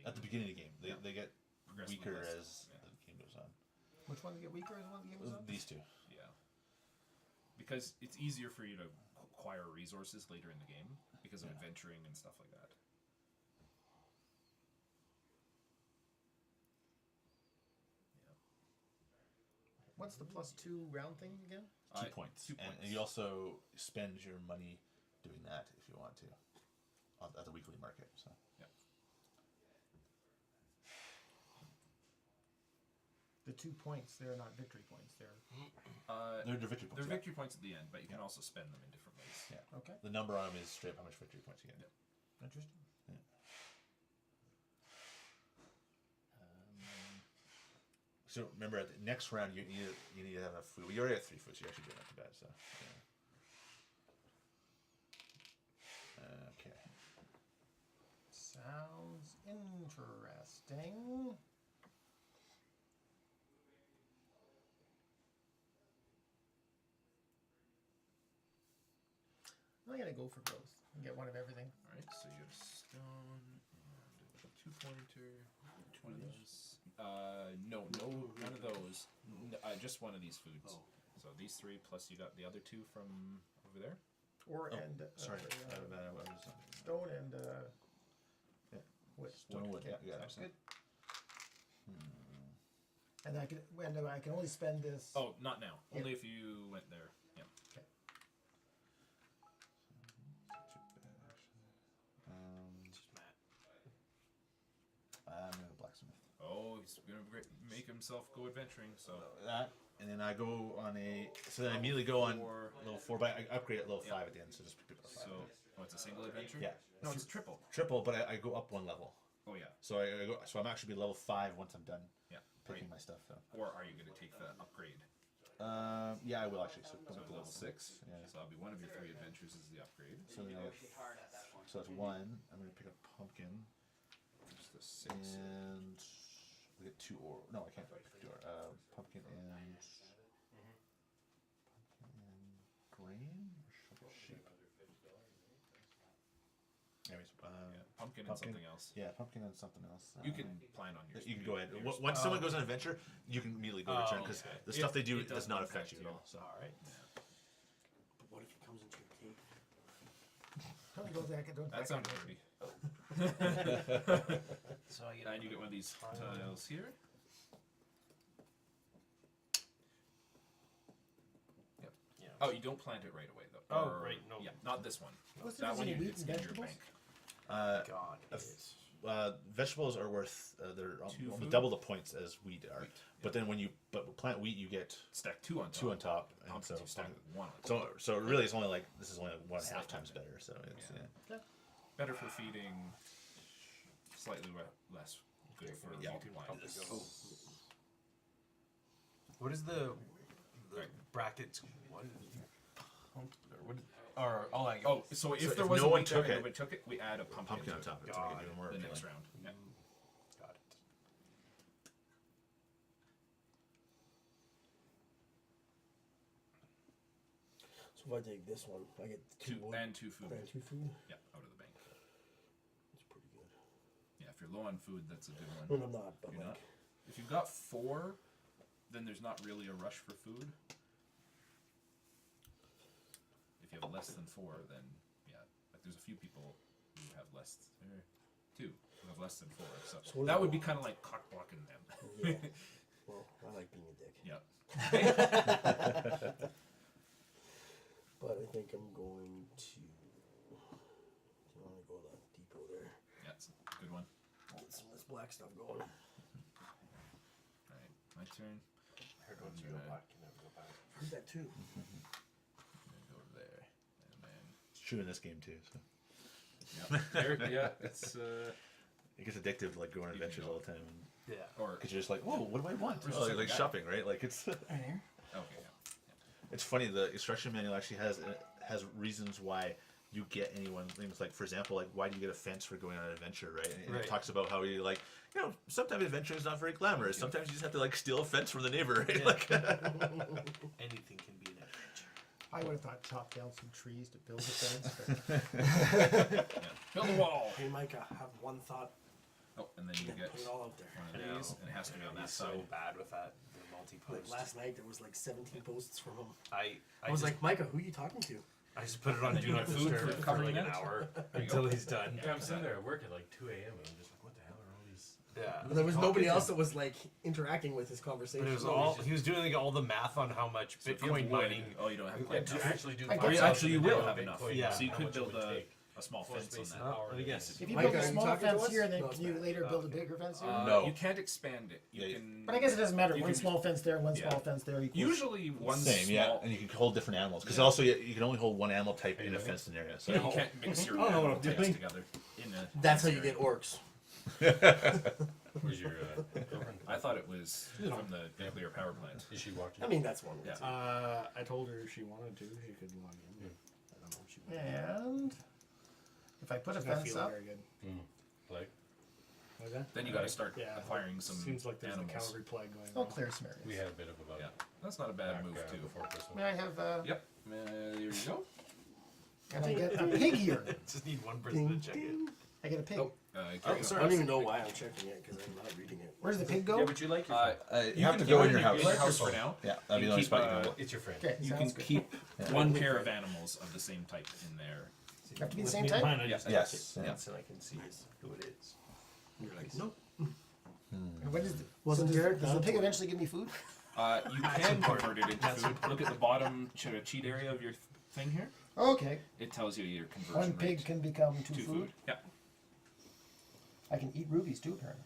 At the beginning of the game, they get Progressively weaker less. as Yeah. the game goes on. Which one get weaker as one the game goes on? These two. Yeah. Because it's easier for you to acquire resources later in the game because of adventuring and stuff like that. What's the +2 round thing again? 2 points. 2 And points. you also spend your money doing that if you want to at the weekly market. So The 2 points, they're not victory points. They're they're victory points. They're yeah. victory points at the end, but you can also spend them in different ways. Yeah. okay. The number on them is straight up how much victory points you get. Interesting. So remember, at the next round, you need to have enough food. We already have 3 food, so you actually don't have to bad. So okay. Sounds interesting. I'm gonna go for both and get one of everything. All right, so you have stone and a 2-pointer. Which one of those? No, none of those. Just one of these foods. So these 3 plus you got the other 2 from over there. Or Oh, and sorry. stone and Yeah. wood. Stone wood. Yeah, Sounds good. And I can only spend this. Oh, not now. Yeah. Only if you went there. Yeah. Okay. I'm gonna blacksmith. Oh, he's gonna make himself go adventuring. So That, and then I go on a. So then I immediately go on 4. level 4, but I upgrade at level Yeah. 5 at the end. So just pick up a 5. So it's a single adventure. Yeah. No, it's triple. Triple, but I go up 1 level. Oh yeah. So I go. So I'm actually be level 5 once I'm done Yeah. picking Right. my stuff. So. Or are you gonna take the upgrade? Yeah, I will actually. So go So up to level 6. Yeah. So that'll be one of your 3 adventures is the upgrade. So then so that's 1. I'm gonna pick up pumpkin, Just the 6. and we get 2 or no, I can't pick 2 or pumpkin and grain or sheep. Anyways, Yeah, pumpkin and pumpkin. something else. Yeah, pumpkin and something else. You can plan on yours. You can go ahead. Yours. Once someone goes on an adventure, you can immediately go return because okay. the stuff they do It does not doesn't affect affect you at you. all. So. All right. But what if he comes into your cave? Don't go back. Don't That back sounds up. pretty. So I get And you get one of these tiles here. Yep. Yeah. Oh, you don't plant it right away though. Oh, Or- right, no. Yeah, not this one. What's the That one difference you in it's wheat in and your vegetables? bank. God. Uh, vegetables are worth they're 2 almost food? double the points as wheat are. Wheat, But then when you plant wheat, you get Stack 2 on top. 2 on top, and Pumpkins so you stack 1 on top. so really it's only like this is only like 1.5 Slightly times better. better. So it's Yeah. yeah. Better for feeding, slightly less good for Yeah. multiplying. What is the Right. brackets? What? Or what? Or oh, like Oh, so if So there if was no a one wheat there took and it- nobody took it, we add a pumpkin, Pumpkin on to top. it It's like even more the next appealing. round. Yeah. got it. So if I take this one, I get 2 2 wood and 2 food. and 2 food. Yeah, out of the bank. That's pretty good. Yeah, if you're low on food, that's a good I one. mean, I'm not, but You're like, not? If you've got 4, then there's not really a rush for food. If you have less than 4, then yeah, like there's a few people who have less, 2 who have less than 4. So, So what that is- would be kind of like cock blocking them. yeah. Well, I like being a dick. Yeah. But I think I'm going to. I want to go to that depot there. Yeah, it's a good one. Get some of this black stuff going. Alright, my turn. Heard once you go back, you never go back. Heard that too. I'm gonna go there, and then It's true in this game too. So yeah, it's it gets addictive to like going on You can adventures go. all the time. Yeah. or Because you're just like, whoa, what do I want? Where's Oh, the like guy? shopping, right? Like it's okay. Yeah. it's funny. The instruction manual actually has reasons why you get anyone. Things like, for example, like why do you get a fence for going on an adventure, right? And Right. it talks about how you like, you know, sometimes adventure is not very glamorous. Sometimes you just have to like steal a fence from the neighbor, right? Yeah. Like, Anything can be an adventure. I would have thought chop down some trees to build a fence. But Build a wall. Hey, Micah, have one thought. Oh, and then you Then get put it all out there. one of I know. these, and it has to be on that He's side. so bad with that. The Like multi-post. last night, there was like 17 posts from him. I I was just, like, Micah, who are you talking to? I just put it on And Do you Not get food Disturb for for covering like an it? hour There you until go. he's done. Yeah, I'm sitting there at work at like 2 a.m. and I'm just like, what the hell are all these? Yeah. There was nobody Talking else to- that was like interacting with his conversation. But it was So all he was doing like all the math on how much So if you have Bitcoin wood- mining. Oh, you don't have Yeah, quite to enough. actually do I guess- 5,000 Actually, you a day will on have Bitcoin, enough. Yeah. So you how could much it build would take. a small Supposed fence to on be that. an hour Let me to guess. get if you Micah, build are a you small talking to fence us? here, then No, can you it's later bad. build a bigger fence here? No. You can't expand it. You Yeah, can. But I guess it doesn't matter. You One can- small fence there, one Yeah. small fence there. Equals. Usually one same, small. yeah, and you can hold different animals because Yeah. also you can only hold one animal type in a fenced area. So Yeah, you can't mix your I don't know what animal I'm types doing. together in a. That's how fence you area. get orcs. Where's your girlfriend? I thought it was from the nuclear power plant. Is she watching? I mean, that's one. Yeah. I told her if she wanted to, she could log in. I don't know if she would. And if I put a She's not fence feeling up, very good. Like, Like that? Then you got to start Yeah. acquiring some Seems like there's animals. a Calgary plague going I'll on. clear some areas. we had a bit of a Yeah, that's not a bad back, move too. before Christmas. May I have? Yep. There you go. And I get a pig here. Just need one person to check it. I get a pig. Carry I don't even know why I'm checking it because I'm not reading it. Where's the pig go? Yeah, would you like your on. You have to go in your house. In your house for now. Yeah, that'd be the only keep, spot you can go. It's your friend. Okay, You can sounds good. keep one pair of animals of the same type in there. You have to be the With same me and type? mine, I just Yes. yeah. Yeah. So I can see who it is. You're like, nope. And what is the, Wasn't so Jared does the down pig for it? eventually give me food? You can convert it into food. Look at the bottom cheat area of your thing here. Okay. It tells you your conversion One pig rate can become two to food. food. Yeah. I can eat rubies too, apparently.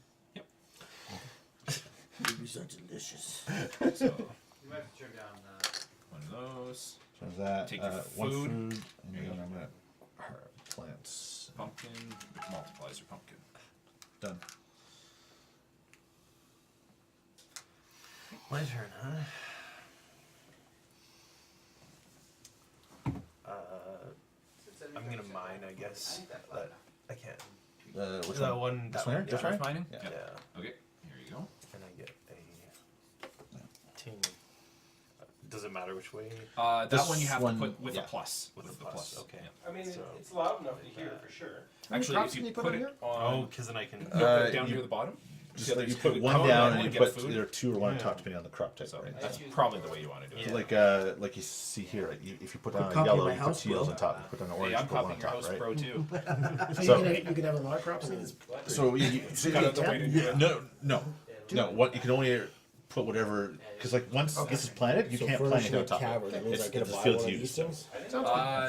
Rubies are delicious. So You might have to turn down. one of those. So is that Take your one food. food, and then I'm gonna plants. Pumpkin multiplies your pumpkin. Done. My turn, huh? I'm gonna mine, I guess. But I can't. Which The one? one. This that one here? yeah. This one? Mining? Yeah. Yeah. Okay, here you go. And I get a tin. Does it matter which way? That This one you have one- to put with yeah. a plus. With the a plus, okay. Yeah. I mean, So- it's loud enough to hear for sure. How many Actually, crops if can you you put put in it here? Oh, on because then I can. down you- near the bottom. Just See how like you there's put two one colors down and and you get put food? either two or one on Yeah. top depending on the crop type, So right? that's probably the way you want to do it. Yeah. Like you see here, right? If you put Put down a copy of yellow, my you put house, teals bro. on top. You put down an orange, Hey, I'm you put one on copying your top, house right? pro too. So, So- you can have a lot of crops in this. So you Got out the way to do it. no. What you can only put whatever because like once this is planted, you So can't plant furnishing it a on top. cavern, that means It's I get to a buy field one to of use. these things?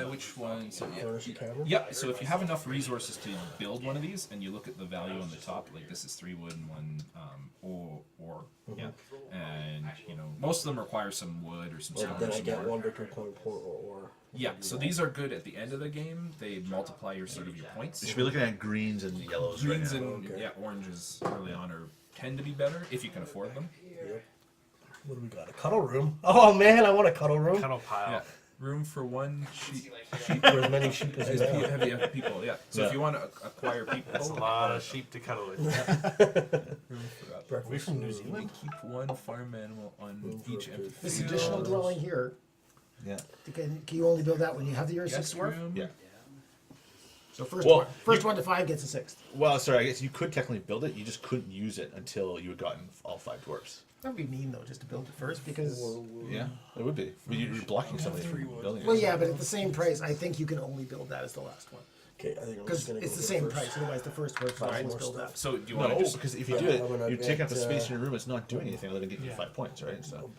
Which one? So Furnish a cavern? yeah, so if you have enough resources to build one of these, and you look at the value on the top, like this is 3 wood and 1 ore, yeah, and you know most of them require some wood or some Or stone then or I some get ore. one victory point or Yeah, so these are good at the end of the game. They multiply your sort of your points. You should be looking at greens and yellows Greens right now. and Okay. yeah, oranges early on are tend to be better if you can afford them. Yep. What do we got? A cuddle room? Oh man, I want a cuddle room. Cuddle pile. Yeah, room for 1 sheep. For as many sheep as As you you have. have people, yeah. So Yeah. if you want to acquire people, That's a lot of sheep to cuddle with. Breakfast We from New room. Zealand? keep 1 farm animal on Room for each a empty pig. This field. additional dwelling here, Yeah. can you only build that when you have the year 6 Guest dwarf? room. Yeah. So first, Well, one, first 1 to 5 gets a 6th. Well, sorry. I guess you could technically build it. You just couldn't use it until you had gotten all 5 dwarfs. That would be mean though, just to build it first because. Yeah, it would be. But you're blocking somebody from building it. Well, yeah, but at the same price, I think you can only build that as the last one Okay, I think I'm because just gonna go it's the for same first. price. Otherwise, the first person will always build that. So do you want No, to just because if you Yeah, do it, I'm gonna you're taking up the get, space in your room. It's not doing anything other than getting you 5 points, right? So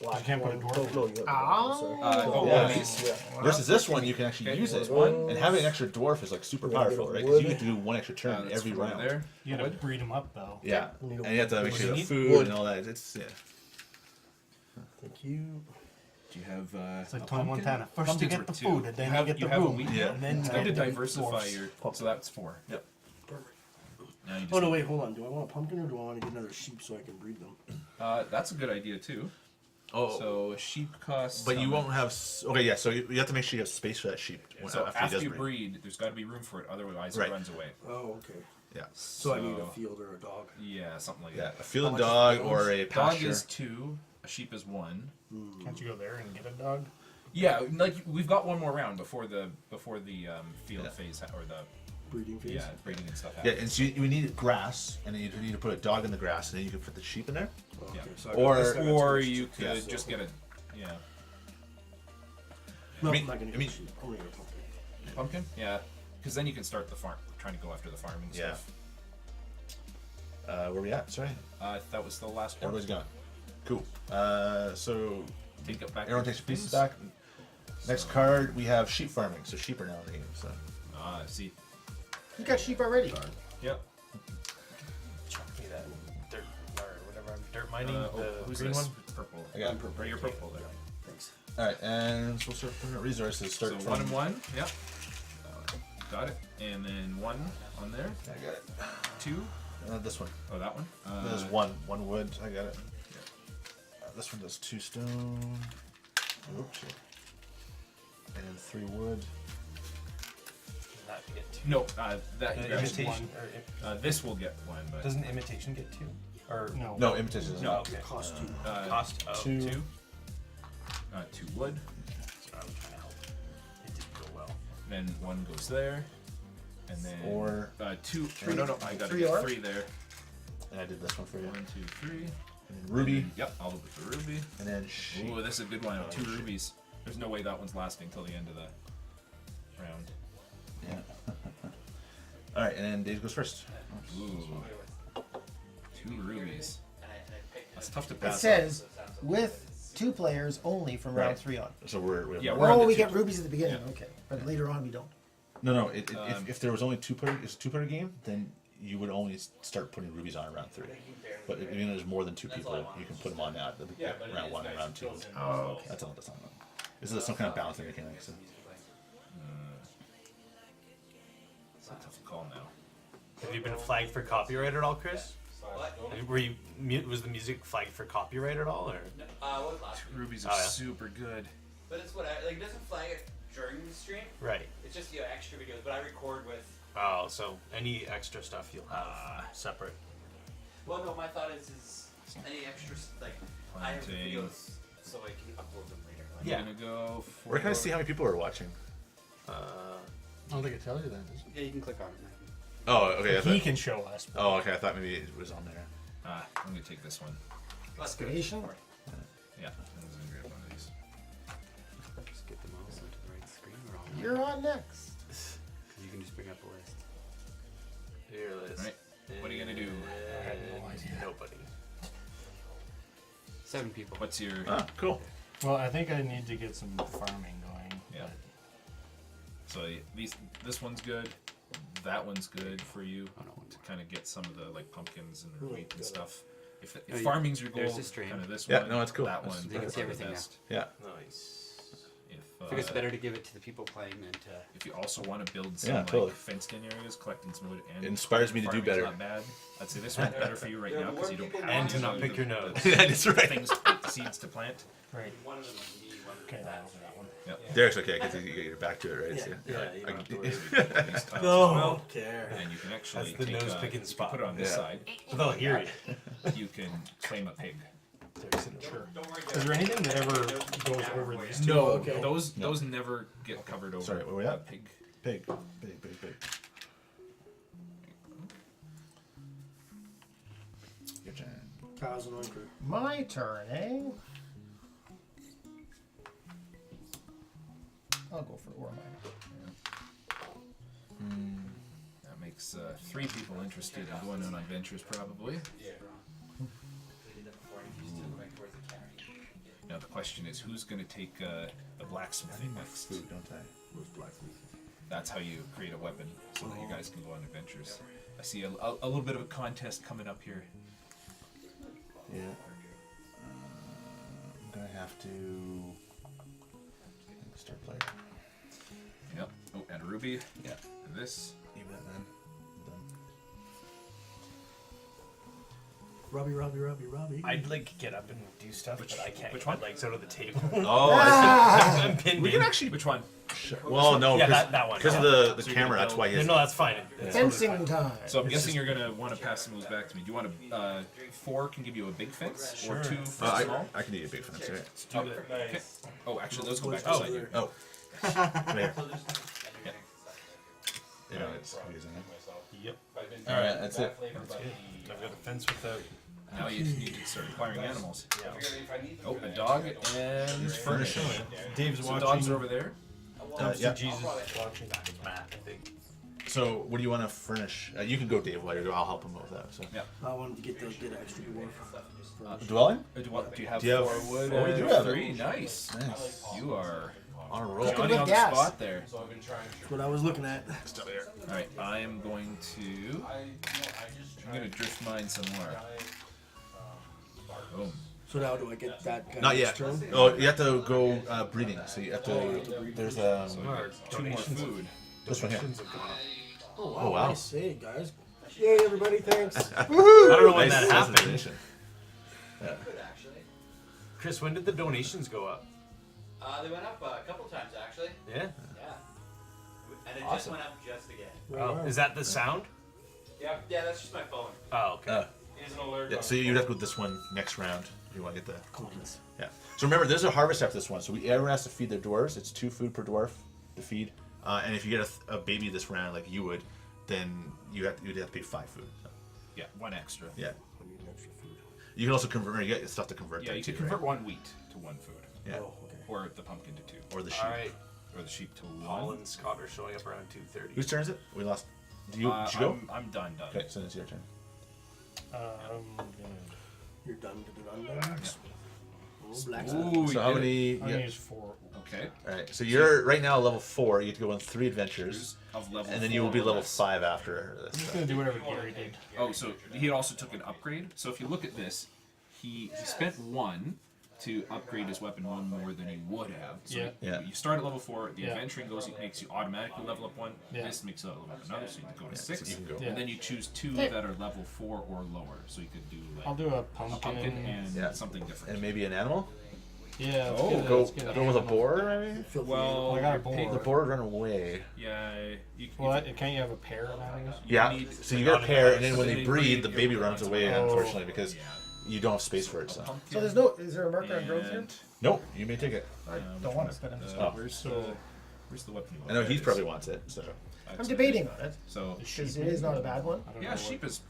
Black You can't put a one. dwarf in. No, you have Ah. sorry. oh, Yeah. one of these? Yeah. versus this one, you can actually Okay, use it. one. And having an extra dwarf is like super We're gonna powerful, get right? a Because you wood. get to do 1 extra turn That's every four round. there. You gotta breed them up though. Yeah, We need a and you have to make What sure do you you have need? food Wood. and all that. It's yeah. Thank you. Do you have It's like a Tony pumpkin? Montana. First you Pumpkins get were the 2. food, and then you get the have a room, wheat, Yeah. and then It's you good to get the diversify dwarfs. your. So that's 4. Yep. Now you just Oh no, wait, hold on. Do I want a pumpkin or do I want to get another sheep so I can breed them? That's a good idea too. Oh, So a sheep costs. but you won't have. Okay, yeah. So you have to make sure you have space for that sheep So after he does you breed. breed, there's got to be room for it. Otherwise, Right. it runs away. Oh, okay. Yeah. So I need a field or a dog. Yeah, something like Yeah, that. a field How dog much or a Dog pasture. is 2. A sheep is 1. Can't you go there and get a dog? Yeah, like we've got one more round before the field Yeah. phase or the Breeding phase. breeding and stuff. Yeah, Happens. and so you need grass, and then you need to put a dog in the grass, and then you can put the sheep in there. Oh, okay. Yeah. So I got Or- this, I got Or two. you could Yeah. just get a No, I mean- I'm not gonna get I mean- a sheep. I'm gonna get a pumpkin. pumpkin. Yeah, because then you can start the farm, trying to go after the farm and Yeah. stuff. Where we at? Sorry, That was the last one. everybody's gone. Cool. So Take it back. everyone takes their pieces back. Next card, we have sheep farming. So sheep are now in the game. So See. You got sheep already. Yep. Chuck me that dirt or whatever. I'm dirt mining. Who's the green this? one. Purple. I got I'm purple. Or you're purple there. Thanks. all right, and so we'll start putting out resources. Start So from 1 and 1. Yep. Got it. And then 1 on there. I got it. 2. This one. Oh, that one. There's one wood. I got it. This one does 2 stone. Oops. Shit. And 3 wood. Not get two. No, that you guys Imitation. Or, this will get 1, but doesn't imitation get 2? Or No. No, imitation. No. Okay. Cost 2. Cost. Oh, 2. 2. 2 wood. So I'm trying to help. It didn't go well. then 1 goes there, and then 4. 2. Three. No, I got to Three get or? 3 there. And I did this one for you. 1, 2, 3. And then ruby. And then, yep, I'll look with the ruby. And then sheep. Ooh, this is a good one. 2 rubies. There's no way that one's lasting till the end of the round. Yeah. All right, and then Dave goes first. Ooh. 2 rubies. That's tough to It pass. says with 2 players only from round Right. 3 on. So we're Yeah, we're on Oh, the we 2. get rubies at the beginning. Okay, but later on we don't. no. If there was only 2-player, it's a 2-player game, then you would only start putting rubies on around 3. But if there's more than 2 people, you can put them on now. Round 1 and round 2. Oh, okay. That's all. That's all. This is some kind of balancing mechanic. So. It's a tough call now. Have you been flagged for copyright at all, Chris? Were you? Was the music flagged for copyright at all, or? What last 2 week? rubies Oh, are yeah. super good. But it's what like it doesn't flag it during the stream. Right. It's just extra videos. But I record with. Oh, so any extra stuff you'll have separate. Well, no, my thought is any extra like I have the Planting. videos so I can upload them later. I'm Yeah. gonna go for. We're gonna see how many people are watching. I don't think it tells you that. Yeah, you can click on it. Oh, okay. I He thought, can show us. but- oh, okay. I thought maybe it was on there. I'm gonna take this one. Excavation. Yeah. I'm just gonna grab one of these. Just get the mouse onto the right screen. We're all You're on next. You can just bring up a list. Here it is. Right. What are you gonna do? I had no idea. Nobody. 7 people. What's your? Ah, cool. Well, I think I need to get some farming going. Yeah. but- So this one's good. That one's good for you Oh, no. to kind of get some of the like pumpkins and wheat and stuff. If Oh, yeah. farming's your goal, There's the stream. kind of this Yeah, one. no, it's cool. That That's- one. You can see are the everything now. best. Yeah. Nice. If, I think it's better to give it to the people playing than to. If you also want to build some Yeah, like totally. fenced-in areas, collecting some wood, and It inspires me to do farming's better. Not bad. I'd say this one's better for you right now because you don't have And to do not pick the- your nose. the Yeah, that's right. Things, the seeds to plant. Right. One of them is me. One of them Okay, is that'll be that one. Yep. Derek's okay. I get your back to it, right? So, Yeah, you don't have to worry. These tiles as well. care. And you can actually That's the take, nose if picking you spot. put it on this Yeah. side. They'll hear you. You can claim a pig. Sure. Don't worry. Is there anything that ever goes over these two? No, Okay. those never get covered over. Sorry, where we a at? pig. Pig. Your turn. Cows and anchor. My turn, eh? I'll go for ore mine. That makes 3 people interested in going on adventures, probably. Now the question is, who's going to take the blacksmithing next? Food, don't I? That's how you create a weapon, so that you guys can go on adventures. I see a little bit of a contest coming up here. Yeah. I'm gonna have to start playing. Yep. Oh, and a ruby. Yeah. And this. Leave that then. Robbie. I'd like get up and do stuff, Which- but I can't. which get one? my legs out of the table. Oh, I I'm pinned We in. can actually. Which one? see. Well, no, Yeah, because that one. of Yeah. the So you're camera. gonna That's why build- he's. No, that's fine. It's totally Fencing fine. time. So I'm It's guessing just- you're gonna want to pass some moves back to me. Do you want to 4 can give you a big fence, Sure. or 2 for I, small? I can do a big fence, right? Oh, okay. Oh, actually, those go back Oh. beside you. Oh. There. Yeah. You know, it's amazing. Yep. All right, that's it. That's good. I've got a fence without. Now you need to start acquiring animals. Yeah. Oh, a dog and furnishing. Dave's So watching. dogs are over there. Dumpster yeah. Jesus is watching. Matt, I think. So, what do you want to furnish? You can go, Dave. While you're going, I'll help him with that. So, Yeah. I wanted to get extra dwarf. dwelling. Do you have Do you have- 4 wood? oh, we and do have it. 3. Nice. Nice. You are On a roll. Look at Johnny the on gas. the spot there. That's what I was looking at. All right, I am going to. I'm gonna drift mine some more. Boom. So now do I get that guy Not yet. turn? Oh, you have to go breeding. So you have to. There's So I 2 got 2 more donations. food. This one here. Oh wow. Oh, wow. Nice. Hey guys. Yay everybody, thanks. I don't know when Nice that happened. donation. Good actually. Chris, when did the donations go up? They went up a couple times actually. Yeah. Yeah. And it just Awesome. went up just again. Oh, is that the sound? Yeah. Yeah, that's just my phone. Oh, okay. It is an alert. Yeah, on so the you'd phone. have to go with this one next round. If you want to get the. Yeah. So remember, there's a harvest after this one. So everyone has to feed their dwarves. It's 2 food per dwarf to feed And if you get a baby this round, like you would, then you'd have to pay 5 food. So, Yeah, 1 extra. yeah. You can also convert. You get stuff to convert. Yeah, that you too, can convert right? 1 wheat to 1 food, Yeah. or the pumpkin to 2, Or the sheep. All right. or the sheep to 1. Paul and Scott are showing up around 2:30. Whose turn is it? We lost. Did you go? I'm done. Okay, so it's your turn. You're done. Black Ooh, So you how did it. many? I'm gonna Yeah. use 4. Okay. All right. So you're right now level 4. You get to go on 3 adventures, Of level and then you will 4 be or level less. 5 after I'm this. just gonna do whatever Gary did. Oh, so he also took an upgrade. So if you look at this, he spent 1 to upgrade his weapon 1 more than he would have. So Yeah. Yeah. you start at level 4. The Yeah. adventuring makes you automatically level up 1. Yeah. This makes you level up another, so you can go to 6. you can go. Yeah. And then you choose 2 that are level 4 or lower. So you could do like I'll do a a pumpkin. pumpkin and Yeah. something different. And maybe an animal. Yeah, let's Oh, get a, Go let's get a go with a animal. boar, maybe. Well, I got a you're boar. paying- The boar would run away. Yeah. You, Well, can't you have a pair of animals? Yeah. need- So you get a pair, and then when But they then breed, the it baby runs runs away. away. Unfortunately, because yeah. you don't have space for it. So. So there's no. Is there a marker on growth here? And, Nope. You may take it. I don't want it, but I'm just. Oh. where's So- where's the weapon? I know he probably wants it. So. I'm debating on it So because it is not a bad one. I don't yeah, know sheep is.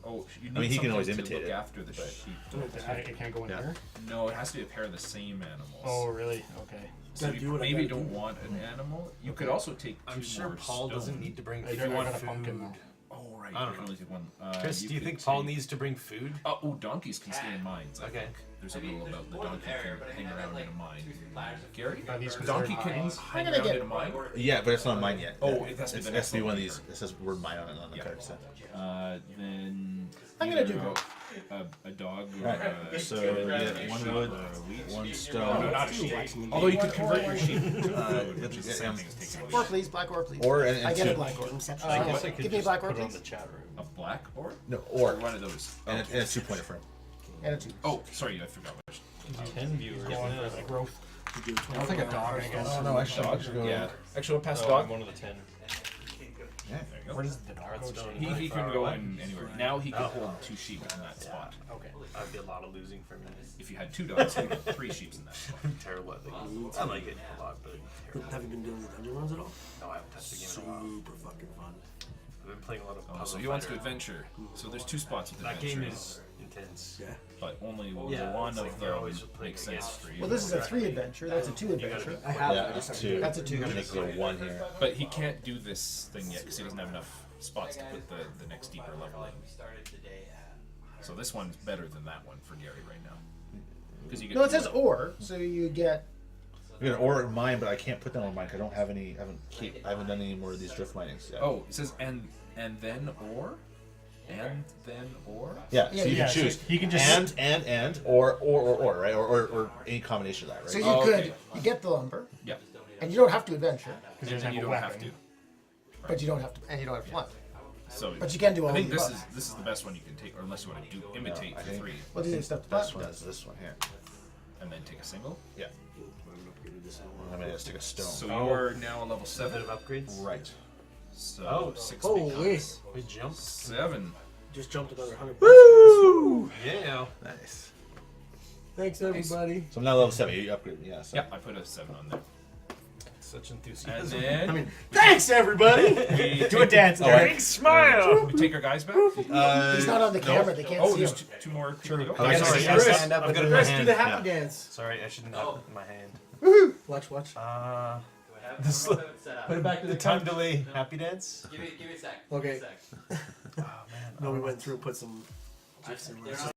Oh, you need I mean, he can something always to imitate look it, after the but- sheep. It can't go in Yeah. here. No, it has to be a pair of the same animals. Oh, really? Okay. so Gotta do you what I maybe gotta don't do. want an animal. You could also take. I'm 2 sure more Paul doesn't stone. need to bring I food. got a pumpkin though. Oh right, I don't you can know. only take 1. Chris, do you could think Paul take- needs to bring food? Oh, donkeys can stay in mines. I Okay. think. There's a little about the donkey can hang around in a mine. Gary, Are these donkey considered can mines? hang gonna around get- in a mine. Yeah, but it's not mine yet. Oh, Yeah. it has to be It's- the it has next to be one of level. these. It says word mine on the Yeah. card. So. Then I'm gonna either do a dog or a So you get 1 wood, 1 no, stone, not a sheep. Although you could convert your sheep, which is the yeah, same thing as taking Or please, black ore, please. or and I get a 2. black ore. I guess I could Give me a just black ore, put it on please. the chat room. a black or No, or or one of those. and a 2-pointer frame. And a 2. Oh, sorry, I forgot which. 10 viewers. Going for the growth. I'll take a dog, I guess. Oh no, actually, I'll just go. Yeah, actually, I'll pass Oh, dog. I'm one of the 10. Yeah. There you go. Where does the dog go? He can go in anywhere. Now he can hold 2 sheep in that spot. Okay. That'd be a lot of losing for me. If you had 2 dogs, you had 3 sheep in that spot. I'm terrible at things. I like it a lot, but terrible. Have you been doing the dungeon runs at all? No, I haven't touched the game in a while. Super fucking fun. I've been playing a lot of Oh, Puzzle so he wants to Fighter. adventure. So there's 2 spots with That adventure. game is intense. Yeah. but only Yeah, one it's of like you're them always playing makes sense against- for you. Well, this is a 3 adventure. That's a 2 adventure. I have. Yeah, it's 2. That's a 2. Make it a 1 here. But he can't do this thing yet because he doesn't have enough spots to put the next deeper level in. So this one's better than that one for Gary right now. Because you get No, it two says levels. ore, so you get. We got an ore in mine, but I can't put that on mine because I don't have any. I haven't done any more of these drift minings yet. Oh, it says and then or, and then or. Yeah, so Yeah, you yeah, can so choose he can just- and or right, or any combination of that, So right? you Oh, could okay. you get the lumber, Yeah. and you don't have to adventure, Because he And doesn't then you have a don't have weapon. to. but you don't have to, and you don't have to lumber. So. But you can do all I think the this above. is the best one you can take, or unless you want to do imitate I for think- 3, Well, these are stuff This that one does this one here. and then take a single. Yeah. I'm gonna stick a stone. So you're now a level 7. Bit of upgrades. right. So 6 Oh, becomes wait. We jumped. 7. Just jumped another 100. Woo! Yeah. Nice. Thanks, everybody. So I'm now level 7. You upgrade, yeah. So. Yep, I put a 7 on there. Such And enthusiasm. then I mean, thanks, everybody. we Do a dance, Oh, Gary. smile. We take our guys back. He's not on the camera. They can't Oh, see there's him. 2 more people to go. Oh, Sorry, sorry, I Chris. stand up. I've got it in my Let's do hand. the happy dance. Sorry, I shouldn't have it in my hand. Watch, watch. This Put it back to the the time time. delay. Happy dance. Give me a sec. Okay. Give me a sec. Oh man. No, we went through, put some gifs in.